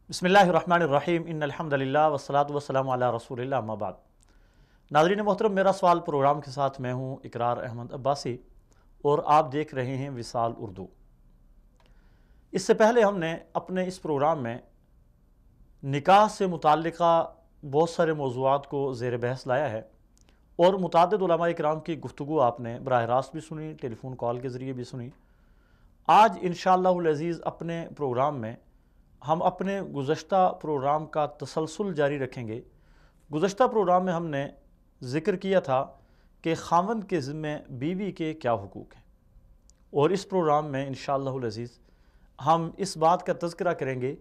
بسم اللہ الرحمن الرحیم ان الحمدللہ والصلاۃ والسلام علی رسول اللہ اما بعد۔ ناظرین محترم، میرا سوال پروگرام کے ساتھ میں ہوں اقرار احمد عباسی اور آپ دیکھ رہے ہیں وصال اردو۔ اس سے پہلے ہم نے اپنے اس پروگرام میں نکاح سے متعلقہ بہت سارے موضوعات کو زیر بحث لایا ہے اور متعدد علماء کرام کی گفتگو آپ نے براہ راست بھی سنی، ٹیلی فون کال کے ذریعے بھی سنی۔ آج انشاءاللہ العزیز اپنے پروگرام میں ہم اپنے گزشتہ پروگرام کا تسلسل جاری رکھیں گے۔ گزشتہ پروگرام میں ہم نے ذکر کیا تھا کہ خاوند کے ذمہ بیوی کے کیا حقوق ہیں، اور اس پروگرام میں انشاءاللہ العزیز ہم اس بات کا تذکرہ کریں گے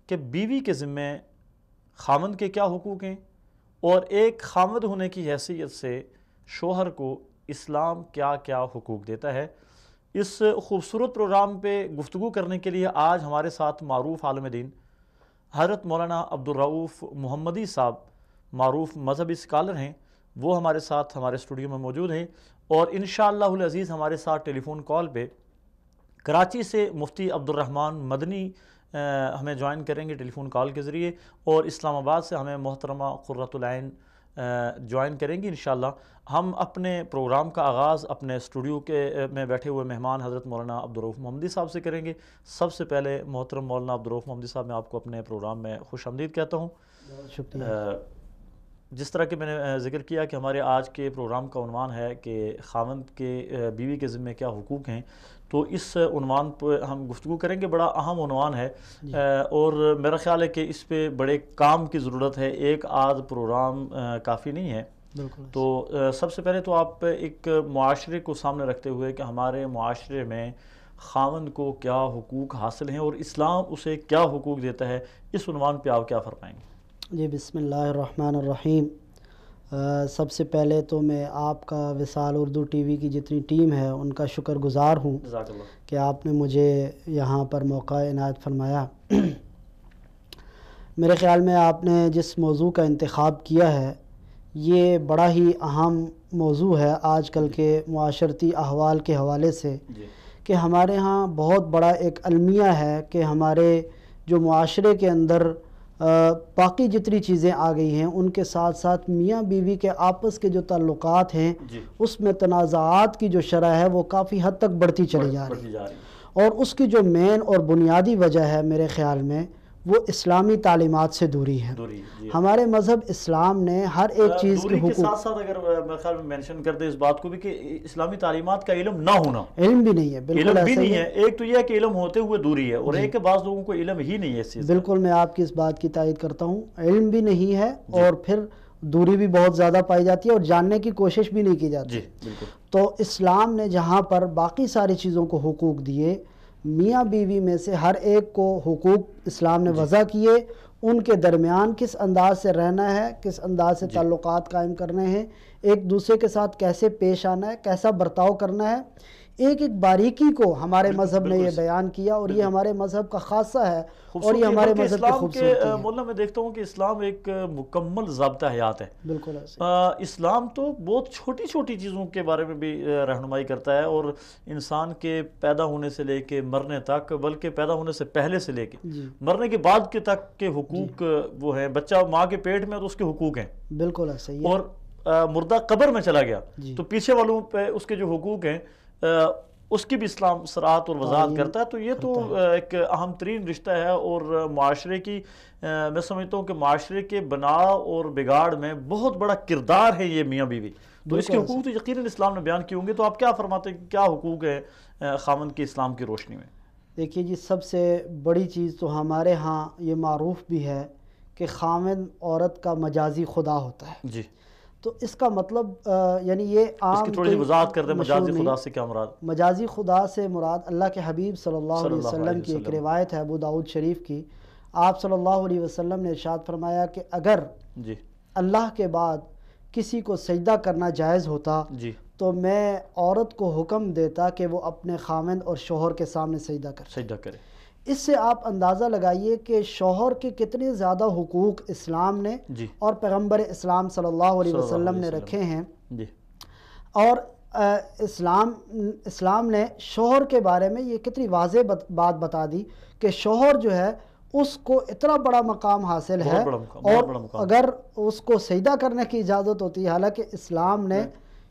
کہ بیوی کے ذمہ خاوند کے کیا حقوق ہیں، اور ایک خاوند ہونے کی حیثیت سے شوہر کو اسلام کیا کیا حقوق دیتا ہے۔ اس خوبصورت پروگرام پہ گفتگو کرنے کے لیے آج ہمارے ساتھ معروف عالم دین حضرت مولانا عبدالرؤف محمدی صاحب، معروف مذہبی اسکالر ہیں، وہ ہمارے ساتھ ہمارے اسٹوڈیو میں موجود ہیں، اور انشاءاللہ العزیز ہمارے ساتھ ٹیلی فون کال پہ کراچی سے مفتی عبدالرحمن مدنی ہمیں جوائن کریں گے ٹیلی فون کال کے ذریعے، اور اسلام آباد سے ہمیں محترمہ قرۃ العین جوائن کریں گی انشاءاللہ۔ ہم اپنے پروگرام کا آغاز اپنے اسٹوڈیو کے میں بیٹھے ہوئے مہمان حضرت مولانا عبدالرؤف محمدی صاحب سے کریں گے۔ سب سے پہلے محترم مولانا عبدالرؤف محمدی صاحب، میں آپ کو اپنے پروگرام میں خوش آمدید کہتا ہوں۔ شکریہ۔ جس طرح کہ میں نے ذکر کیا کہ ہمارے آج کے پروگرام کا عنوان ہے کہ خاوند کے بیوی کے ذمہ کیا حقوق ہیں، تو اس عنوان پہ ہم گفتگو کریں گے۔ بڑا اہم عنوان ہے اور میرا خیال ہے کہ اس پہ بڑے کام کی ضرورت ہے، ایک آدھ پروگرام کافی نہیں ہے۔ تو سب سے پہلے تو آپ ایک معاشرے کو سامنے رکھتے ہوئے کہ ہمارے معاشرے میں خاوند کو کیا حقوق حاصل ہیں اور اسلام اسے کیا حقوق دیتا ہے، اس عنوان پہ آپ کیا فرمائیں گے؟ جی، بسم اللہ الرحمن الرحیم۔ سب سے پہلے تو میں آپ کا وصال اردو ٹی وی کی جتنی ٹیم ہے ان کا شکر گزار ہوں جزاک اللہ کہ آپ نے مجھے یہاں پر موقع عنایت فرمایا۔ میرے خیال میں آپ نے جس موضوع کا انتخاب کیا ہے یہ بڑا ہی اہم موضوع ہے آج کل کے معاشرتی احوال کے حوالے سے، کہ ہمارے ہاں بہت بڑا ایک المیہ ہے کہ ہمارے جو معاشرے کے اندر باقی جتنی چیزیں آ گئی ہیں ان کے ساتھ ساتھ میاں بیوی کے آپس کے جو تعلقات ہیں اس میں تنازعات کی جو شرح ہے وہ کافی حد تک بڑھتی چلی جا رہی ہے، اور اس کی جو مین اور بنیادی وجہ ہے میرے خیال میں وہ اسلامی تعلیمات سے دوری ہے۔ ہمارے مذہب اسلام نے ہر ایک چیز کے حقوق کے ساتھ ساتھ اگر میرے خیال میں مینشن کر دیں اس بات کو بھی کہ اسلامی تعلیمات کا علم نہ ہونا، علم بھی نہیں ہے، بالکل علم بھی ایسا ہی نہیں ہے۔ ایک تو یہ ہے کہ علم ہوتے ہوئے دوری ہے، اور ایک کہ بعض لوگوں کو علم ہی نہیں ہے اس چیز۔ بالکل میں آپ کی اس بات کی تائید کرتا ہوں، علم بھی نہیں ہے اور پھر دوری بھی بہت زیادہ پائی جاتی ہے اور جاننے کی کوشش بھی نہیں کی جاتی۔ تو اسلام نے جہاں پر باقی ساری چیزوں کو حقوق دیے، میاں بیوی میں سے ہر ایک کو حقوق اسلام نے وضع کیے، ان کے درمیان کس انداز سے رہنا ہے، کس انداز سے تعلقات قائم کرنے ہیں، ایک دوسرے کے ساتھ کیسے پیش آنا ہے، کیسا برتاؤ کرنا ہے، ایک ایک باریکی کو ہمارے مذہب نے یہ بیان کیا، اور یہ ہمارے مذہب کا خاصہ ہے اور یہ ہمارے مذہب کی خوبصورتی ہے۔ مولانا میں دیکھتا ہوں کہ اسلام ایک مکمل ضابطہ حیات ہے۔ بالکل ایسے اسلام تو بہت چھوٹی چھوٹی چیزوں کے بارے میں بھی رہنمائی کرتا ہے، اور انسان کے پیدا ہونے سے لے کے مرنے تک، بلکہ پیدا ہونے سے پہلے سے لے کے مرنے کے بعد کے تک کے حقوق وہ ہیں۔ بچہ ماں کے پیٹ میں تو اس کے حقوق ہیں، بالکل ایسے ہی، اور مردہ قبر میں چلا گیا تو پیچھے والوں پہ اس کے جو حقوق ہیں اس کی بھی اسلام صراحت اور وضاحت کرتا ہے۔ تو یہ تو ایک اہم ترین رشتہ ہے، اور معاشرے کی میں سمجھتا ہوں کہ معاشرے کے بناؤ اور بگاڑ میں بہت بڑا کردار ہے یہ میاں بیوی۔ تو اس کے حقوق تو یقیناً اسلام نے بیان کیے ہوں گے، تو آپ کیا فرماتے ہیں کہ کیا حقوق ہے خاوند کے اسلام کی روشنی میں؟ دیکھیے جی، سب سے بڑی چیز تو ہمارے ہاں یہ معروف بھی ہے کہ خاوند عورت کا مجازی خدا ہوتا ہے۔ جی، تو اس کا مطلب یعنی یہ عام، اس کی تھوڑی سی وضاحت کر دیں، مجازی خدا سے کیا مراد؟ مجازی خدا سے مراد اللہ کے حبیب صلی اللہ علیہ وسلم کی ایک روایت ہے ابو داؤد شریف کی۔ آپ صلی اللہ علیہ وسلم نے ارشاد فرمایا کہ اگر اللہ کے بعد کسی کو سجدہ کرنا جائز ہوتا تو میں عورت کو حکم دیتا کہ وہ اپنے خاوند اور شوہر کے سامنے سجدہ کرے۔ اس سے آپ اندازہ لگائیے کہ شوہر کے کتنے زیادہ حقوق اسلام نے اور پیغمبر اسلام صلی اللہ علیہ وسلم نے رکھے ہیں، اور اسلام نے شوہر کے بارے میں یہ کتنی واضح بات بتا دی کہ شوہر جو ہے اس کو اتنا بڑا مقام حاصل ہے، اور اگر اس کو سجدہ کرنے کی اجازت ہوتی ہے، حالانکہ اسلام نے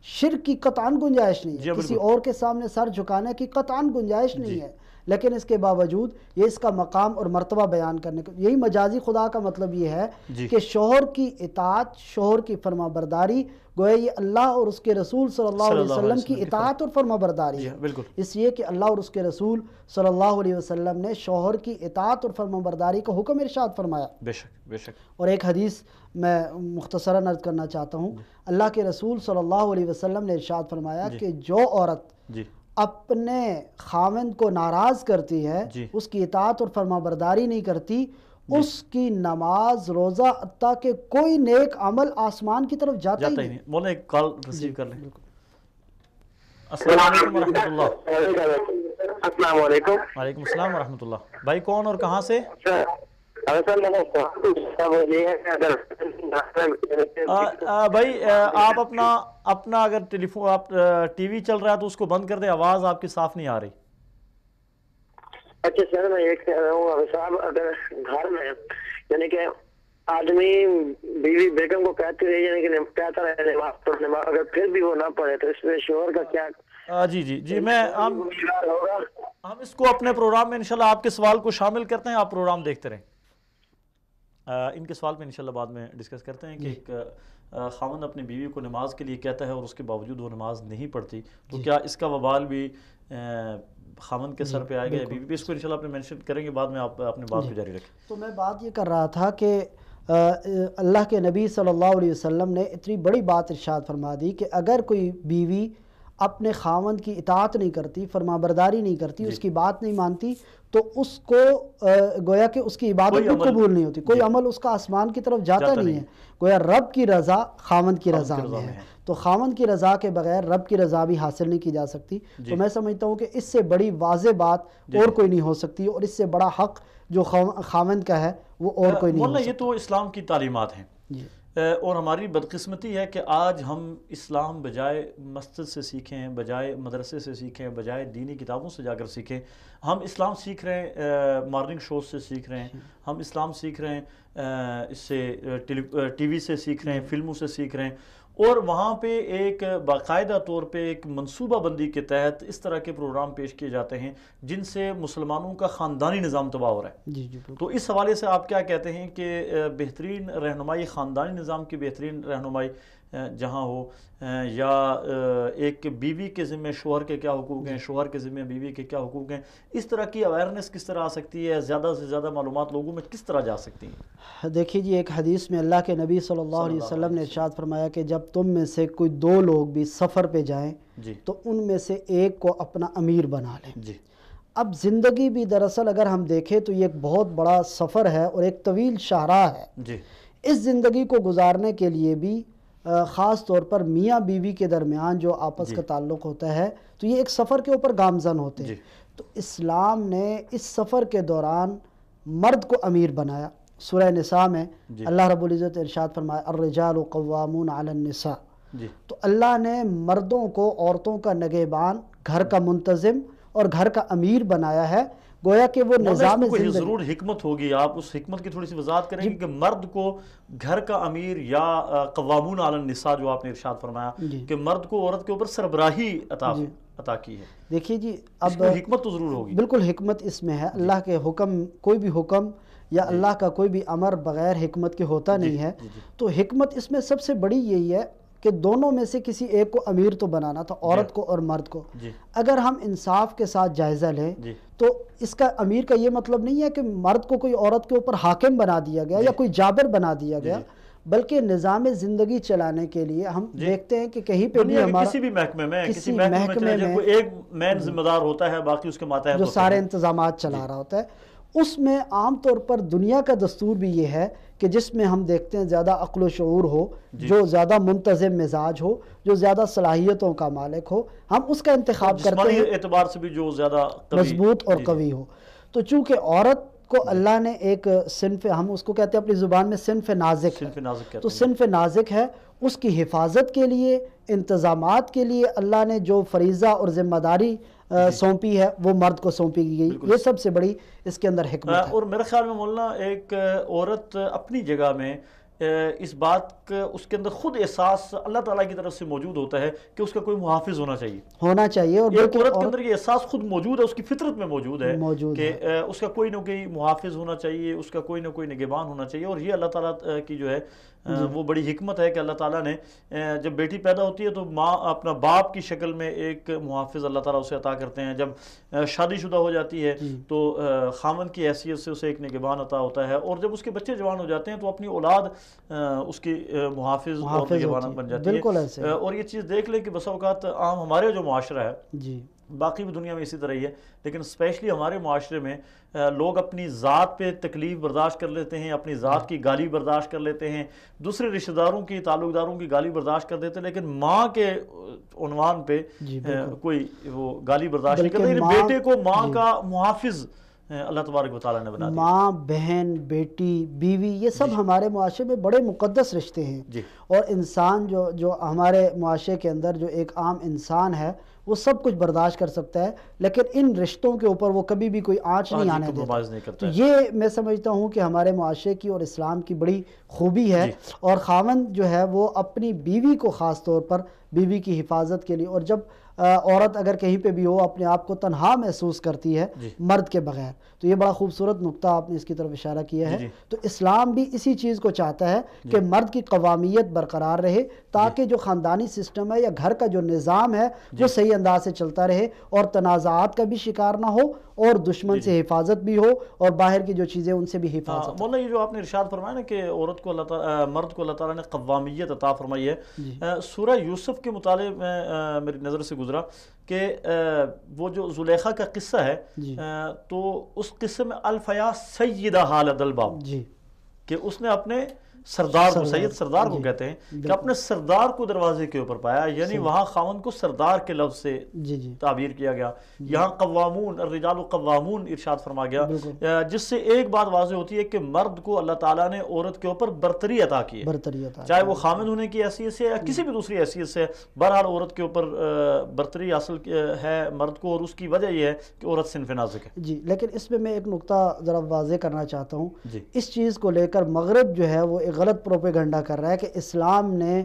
شرک کی قطعاً گنجائش نہیں ہے، کسی اور کے سامنے سر جھکانے کی قطعاً گنجائش نہیں ہے، لیکن اس کے باوجود یہ اس کا مقام اور مرتبہ بیان کرنے کو، یہی مجازی خدا کا مطلب یہ ہے کہ شوہر کی اطاعت، شوہر کی فرما برداری، گویا یہ اللہ اور اس کے رسول صلی اللہ علیہ وسلم کی اطاعت اور فرما برداری ہے، اس لیے کہ اللہ اور اس کے رسول صلی اللہ علیہ وسلم نے شوہر کی اطاعت اور فرما برداری کا حکم ارشاد فرمایا۔ بے شک بے شک۔ اور ایک حدیث میں مختصراً عرض کرنا چاہتا ہوں، اللہ کے رسول صلی اللہ علیہ وسلم نے ارشاد فرمایا کہ جو عورت اپنے خاوند کو ناراض کرتی ہے، اس کی اطاعت اور فرما برداری نہیں کرتی، اس کی نماز، روزہ، حتیٰ کہ کوئی نیک عمل آسمان کی طرف جاتا ہی نہیں۔ مولانا ایک کال ریسیو کر لیں۔ السلام علیکم ورحمۃ اللہ۔ السلام علیکم۔ وعلیکم السلام ورحمۃ اللہ۔ بھائی کون اور کہاں سے؟ بھائی آپ اپنا اگر آپ ٹی وی چل رہا ہے تو اس کو بند کر دیں، آواز آپ کی صاف نہیں آ رہی۔ اچھا سر، میں یہ کہہ رہا ہوں صاحب، اگر گھر میں یعنی کہ آدمی بیوی بیگم کو کہتی رہی، یعنی کہ کہتا رہے نماز پڑھنے، اگر پھر بھی وہ نہ پڑھے تو اس میں شوہر کا کیا؟ جی ہم اس کو اپنے پروگرام میں انشاءاللہ آپ کے سوال کو شامل کرتے ہیں، آپ پروگرام دیکھتے رہیں۔ ان کے سوال پہ انشاءاللہ بعد میں ڈسکس کرتے ہیں کہ ایک خاوند اپنی بیوی کو نماز کے لیے کہتا ہے اور اس کے باوجود وہ نماز نہیں پڑھتی، تو کیا اس کا وبال بھی خاوند کے سر پہ آئے گا یا بیوی پہ؟ اس کو انشاءاللہ اپنے مینشن کریں گے، بعد میں آپ اپنے بات کو جاری رکھیں۔ تو میں بات یہ کر رہا تھا کہ اللہ کے نبی صلی اللہ علیہ وسلم نے اتنی بڑی بات ارشاد فرما دی کہ اگر کوئی بیوی اپنے خاوند کی اطاعت نہیں کرتی، فرما برداری نہیں کرتی، اس کی بات نہیں مانتی، تو اس کو گویا کہ اس کی عبادت بھی قبول نہیں ہوتی، کوئی عمل اس کا آسمان کی طرف جاتا نہیں ہے، گویا رب کی رضا خاوند کی رضا میں ہے، تو خاوند کی رضا کے بغیر رب کی رضا بھی حاصل نہیں کی جا سکتی۔ تو میں سمجھتا ہوں کہ اس سے بڑی واضح بات اور کوئی نہیں ہو سکتی، اور اس سے بڑا حق جو خاوند کا ہے وہ اور کوئی نہیں ہو سکتا۔ یہ تو اسلام کی تعلیمات ہیں، اور ہماری بدقسمتی ہے کہ آج ہم اسلام بجائے مسجد سے سیکھیں، بجائے مدرسے سے سیکھیں، بجائے دینی کتابوں سے جا کر سیکھیں، ہم اسلام سیکھ رہے ہیں مارننگ شوز سے سیکھ رہے ہیں، ہم اسلام سیکھ رہے ہیں اس سے ٹی وی سے سیکھ رہے ہیں، فلموں سے سیکھ رہے ہیں، اور وہاں پہ ایک باقاعدہ طور پہ ایک منصوبہ بندی کے تحت اس طرح کے پروگرام پیش کیے جاتے ہیں جن سے مسلمانوں کا خاندانی نظام تباہ ہو رہا ہے۔ تو اس حوالے سے آپ کیا کہتے ہیں کہ بہترین رہنمائی، خاندانی نظام کی بہترین رہنمائی جہاں ہو، یا ایک بیوی کے ذمہ شوہر کے کیا حقوق ہیں، شوہر کے ذمہ بیوی کے کیا حقوق ہیں، اس طرح کی اویئرنیس کس طرح آ سکتی ہے، زیادہ سے زیادہ معلومات لوگوں میں کس طرح جا سکتی ہیں؟ دیکھیے جی، ایک حدیث میں اللہ کے نبی صلی اللہ علیہ وسلم نے ارشاد فرمایا کہ جب تم میں سے کوئی دو لوگ بھی سفر پہ جائیں تو ان میں سے ایک کو اپنا امیر بنا لیں۔ اب زندگی بھی دراصل اگر ہم دیکھیں تو یہ ایک بہت بڑا سفر ہے اور ایک طویل شاہراہ ہے۔ اس زندگی کو گزارنے کے لیے بھی خاص طور پر میاں بیوی کے درمیان جو آپس کا تعلق ہوتا ہے تو یہ ایک سفر کے اوپر گامزن ہوتے ہیں۔ تو اسلام نے اس سفر کے دوران مرد کو امیر بنایا۔ سورہ نساء میں اللہ رب العزت ارشاد فرمایا الرجال قوامون علی النساء، تو اللہ نے مردوں کو عورتوں کا نگہبان، گھر کا منتظم اور گھر کا امیر بنایا ہے، گویا کہ وہ نظام زندگی ضرور حکمت ہوگی، آپ اس حکمت کی تھوڑی سی وضاحت کریں گے کہ مرد کو گھر کا امیر یا قوامون علی النساء جو آپ نے ارشاد فرمایا کہ مرد کو عورت کے اوپر سربراہی عطا کی ہے۔ دیکھیے جی، اب حکمت تو ضرور ہوگی، بالکل حکمت اس میں ہے۔ اللہ کے حکم، کوئی بھی حکم یا اللہ کا کوئی بھی امر بغیر حکمت کے ہوتا نہیں ہے۔ تو حکمت اس میں سب سے بڑی یہی ہے کہ دونوں میں سے کسی ایک کو امیر تو بنانا تھا، عورت کو اور مرد کو۔ اگر ہم انصاف کے ساتھ جائزہ لیں تو اس کا امیر کا یہ مطلب نہیں ہے کہ مرد کو کوئی عورت کے اوپر حاکم بنا دیا گیا یا کوئی جابر بنا دیا گیا، بلکہ نظام زندگی چلانے کے لیے ہم دیکھتے ہیں کہ کہیں پہ بھی ہمارا کسی بھی محکمے میں کوئی ایک مین ذمہ دار ہوتا ہے، باقی اس کے ماتحت جو سارے انتظامات چلا رہا ہوتا ہے۔ اس میں عام طور پر دنیا کا دستور بھی یہ ہے کہ جس میں ہم دیکھتے ہیں زیادہ عقل و شعور ہو، جو زیادہ منتظم مزاج ہو، جو زیادہ صلاحیتوں کا مالک ہو، ہم اس کا انتخاب کرتے ہیں، اعتبار سے بھی جو زیادہ مضبوط اور قوی ہو۔ تو چونکہ عورت کو اللہ نے ایک صنف، ہم اس کو کہتے ہیں اپنی زبان میں صنف نازک ہے، تو صنف نازک ہے، اس کی حفاظت کے لیے، انتظامات کے لیے اللہ نے جو فریضہ اور ذمہ داری سونپی ہے وہ مرد کو سونپی گئی. یہ سب سے بڑی اس کے اندر حکمت ہے. اور میرے خیال میں مولانا ایک عورت اپنی جگہ میں اس بات کا اس کے اندر خود احساس اللہ تعالیٰ کی طرف سے موجود ہوتا ہے کہ اس کا کوئی محافظ ہونا چاہیے. اور ایک عورت کے اندر یہ احساس خود موجود ہے, اس کی فطرت میں موجود ہے کہ اس کا کوئی نہ کوئی محافظ ہونا چاہیے, اس کا کوئی نہ کوئی نگہبان ہونا چاہیے. اور یہ اللہ تعالیٰ کی جو ہے وہ بڑی حکمت ہے کہ اللہ تعالیٰ نے جب بیٹی پیدا ہوتی ہے تو ماں اپنا باپ کی شکل میں ایک محافظ اللہ تعالیٰ اسے عطا کرتے ہیں. جب شادی شدہ ہو جاتی ہے تو خامن کی حیثیت سے اسے ایک نگہبان عطا ہوتا ہے, اور جب اس کے بچے جوان ہو جاتے ہیں تو اپنی اولاد اس کی محافظ اور نگہبان بن جاتی ہے. اور یہ چیز دیکھ لیں کہ بسا اوقات عام ہمارے جو معاشرہ ہے, باقی بھی دنیا میں اسی طرح ہی ہے, لیکن اسپیشلی ہمارے معاشرے میں لوگ اپنی ذات پہ تکلیف برداشت کر لیتے ہیں, اپنی ذات کی گالی برداشت کر لیتے ہیں, دوسرے رشتہ داروں کی تعلق داروں کی گالی برداشت کر دیتے ہیں, لیکن ماں کے عنوان پہ کوئی وہ گالی برداشت نہیں کرتے. بیٹے کو ماں کا محافظ اللہ تبارک و تعالیٰ نے بنا دیا. ماں, بہن, بیٹی, بیوی, یہ سب ہمارے معاشرے میں بڑے مقدس رشتے ہیں. اور انسان جو ہمارے معاشرے کے اندر جو ایک عام انسان ہے وہ سب کچھ برداشت کر سکتا ہے, لیکن ان رشتوں کے اوپر وہ کبھی بھی کوئی آنچ نہیں آنے دیتا. تو یہ میں سمجھتا ہوں کہ ہمارے معاشرے کی اور اسلام کی بڑی خوبی ہے. اور خاوند جو ہے وہ اپنی بیوی کو خاص طور پر بیوی کی حفاظت کے لیے, اور جب عورت اگر کہیں پہ بھی ہو اپنے آپ کو تنہا محسوس کرتی ہے مرد کے بغیر, تو یہ بڑا خوبصورت نقطہ آپ نے اس کی طرف اشارہ کیا ہے. تو اسلام بھی اسی چیز کو چاہتا ہے کہ مرد کی قوامیت برقرار رہے, تاکہ جو خاندانی سسٹم ہے یا گھر کا جو نظام ہے وہ صحیح انداز سے چلتا رہے, اور تنازعات کا بھی شکار نہ ہو, اور دشمن سے حفاظت بھی ہو, اور باہر کی جو چیزیں ان سے بھی حفاظت. مولانا یہ جو آپ نے ارشاد فرمایا نا کہ عورت کو مرد کو اللہ تعالیٰ نے قوامیت عطا فرمائی ہے, سورہ یوسف کے متعلق میں میری نظر سے گزرا کہ وہ جو زلیخا کا قصہ ہے تو اس قصے میں الفیا سیدہ حالت الباب, کہ اس نے اپنے سردار کو, سید سردار کو کہتے ہیں, کہ اپنے سردار کو دروازے کے اوپر پایا, یعنی وہاں خاوند کو سردار کے لفظ سے تعبیر کیا گیا. یہاں قوامون الرجال قوامون ارشاد فرما گیا, جس سے ایک بات واضح ہوتی ہے کہ مرد کو اللہ تعالیٰ نے عورت کے اوپر برتری عطا کی ہے, چاہے وہ خامد ہونے کی حیثیت سے یا کسی بھی دوسری حیثیت سے. بہرحال عورت کے اوپر برتری حاصل ہے مرد کو, اور اس کی وجہ یہ ہے کہ عورت صنف نازک ہے. لیکن اس میں ایک نقطہ ذرا واضح کرنا چاہتا ہوں. اس چیز کو لے کر مغرب جو ہے وہ غلط پروپیگنڈا کر رہا ہے کہ اسلام نے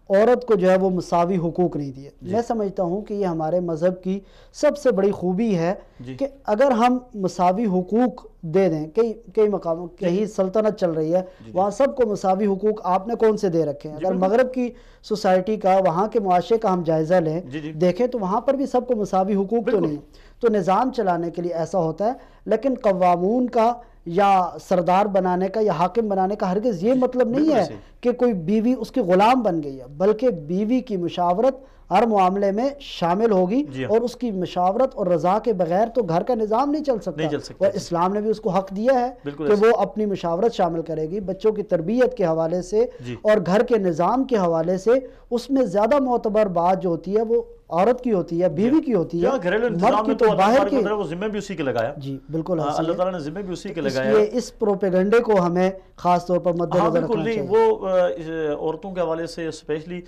عورت کو جو ہے وہ مساوی حقوق نہیں دیے. میں سمجھتا ہوں کہ یہ ہمارے مذہب کی سب سے بڑی خوبی ہے کہ اگر ہم مساوی حقوق دے دیں, کئی مقاموں کہیں سلطنت چل رہی ہے وہاں سب کو مساوی حقوق آپ نے کون سے دے رکھے ہیں. اگر مغرب کی سوسائٹی کا, وہاں کے معاشرے کا ہم جائزہ لیں دیکھیں تو وہاں پر بھی سب کو مساوی حقوق تو نہیں. تو نظام چلانے کے لیے ایسا ہوتا ہے, لیکن قوامون کا یا سردار بنانے کا یا حاکم بنانے کا ہرگز یہ مطلب نہیں ہے کہ کوئی بیوی اس کی غلام بن گئی ہے, بلکہ بیوی کی مشاورت ہر معاملے میں شامل ہوگی, اور اس کی مشاورت اور رضا کے بغیر تو گھر کا نظام نہیں چل سکتا. اور اسلام نے بھی اس کو حق دیا ہے کہ وہ اپنی مشاورت شامل کرے گی, بچوں کی تربیت کے حوالے سے اور گھر کے نظام کے حوالے سے. اس میں زیادہ معتبر بات جو ہوتی ہے وہ عورت کی ہوتی ہے, بیوی کی ہوتی ہے. گھریلو انتظام میں تو باہر کی وہ ذمہ بھی اسی کے لگایا. بالکل اللہ تعالیٰ نے ذمہ بھی اسی کے لگایا. اس لیے اس پروپیگنڈے کو ہمیں خاص طور پر مد نظر رکھنا چاہیے. وہ عورتوں کے حوالے سے اسپیشلی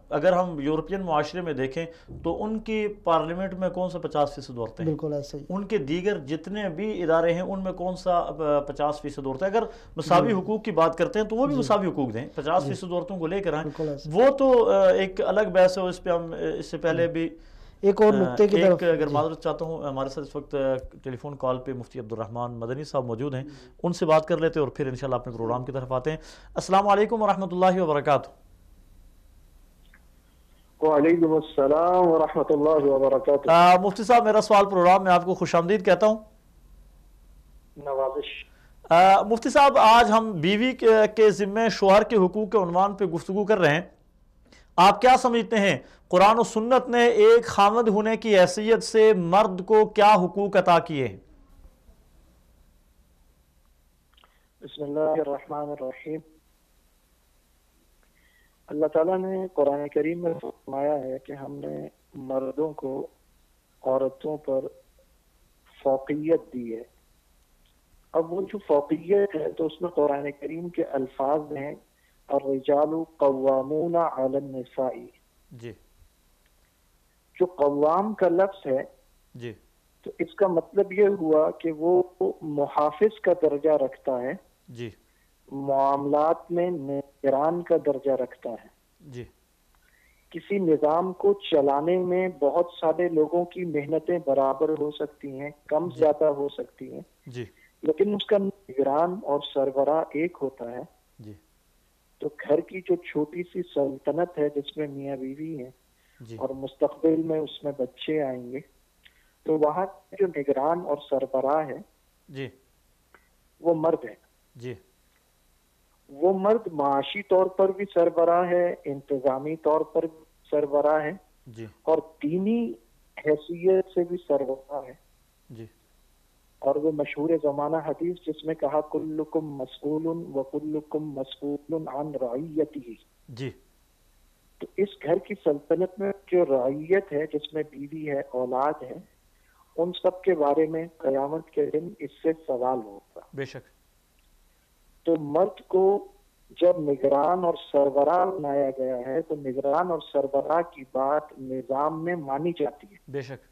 اگر ہم یورپین معاشرے میں دیکھیں تو ان کی پارلیمنٹ میں کون سا 50% عورتیں ہیں, بالکل ایسا ہی. ان کے دیگر جتنے بھی ادارے ہیں ان میں کون سا 50% عورتیں. اگر مساوی حقوق کی بات کرتے ہیں تو وہ بھی مساوی حقوق دیں, 50% عورتوں کو لے کر آئیں. وہ تو ایک الگ بحث ہے, اس پہ ہم اس سے پہلے بھی ایک اور نقطے کی طرف اگر معذرت چاہتا ہوں, ہمارے ساتھ اس وقت ٹیلی فون کال پہ مفتی عبدالرحمن مدنی صاحب موجود ہیں, ان سے بات کر لیتے ہیں اور پھر انشاءاللہ اپنے پروگرام کی طرف آتے ہیں. السلام علیکم ورحمۃ اللہ وبرکاتہ. وعلیکم السلام ورحمۃ اللہ وبرکاتہ. مفتی صاحب, میرا سوال پروگرام میں آپ کو خوش آمدید کہتا ہوں. نوازش. مفتی صاحب, آج ہم بیوی کے ذمہ شوہر کے حقوق کے عنوان پہ گفتگو کر رہے ہیں. آپ کیا سمجھتے ہیں قرآن و سنت نے ایک خامد ہونے کی حیثیت سے مرد کو کیا حقوق عطا کیے ہیں؟ بسم اللہ الرحمن الرحیم. اللہ تعالیٰ نے قرآن کریم میں فرمایا ہے کہ ہم نے مردوں کو عورتوں پر فوقیت دی ہے. اب وہ جو فوقیت ہے تو اس میں قرآن کریم کے الفاظ ہیں الرجال قوامون علی النساء. جی. جو قوام کا لفظ ہے جی تو اس کا مطلب یہ ہوا کہ وہ محافظ کا درجہ رکھتا ہے، جی معاملات میں نگران کا درجہ رکھتا ہے. جی کسی نظام کو چلانے میں بہت سارے لوگوں کی محنتیں برابر ہو سکتی ہیں، کم زیادہ ہو سکتی ہیں، جی لیکن اس کا نگران اور سربراہ ایک ہوتا ہے. جی تو گھر کی جو چھوٹی سی سلطنت ہے جس میں میاں بیوی ہیں جی اور مستقبل میں اس میں بچے آئیں گے، تو وہاں جو نگران اور سربراہ ہے جی وہ مرد ہے. جی وہ مرد معاشی طور پر بھی سربراہ ہے، انتظامی طور پر بھی سربراہ ہے، جی اور دینی حیثیت سے بھی سربراہ ہے. جی اور وہ مشہور زمانہ حدیث جس میں کہا کلکم مسئول و کلکم مسئول عن رعیتہ. جی تو اس گھر کی سلطنت میں جو رعیت ہے جس میں بیوی ہے، اولاد ہے، ان سب کے بارے میں قیامت کے دن اس سے سوال ہوگا. بے شک. تو مرد کو جب نگران اور سربراہ بنایا گیا ہے تو نگران اور سربراہ کی بات نظام میں مانی جاتی ہے. بے شک.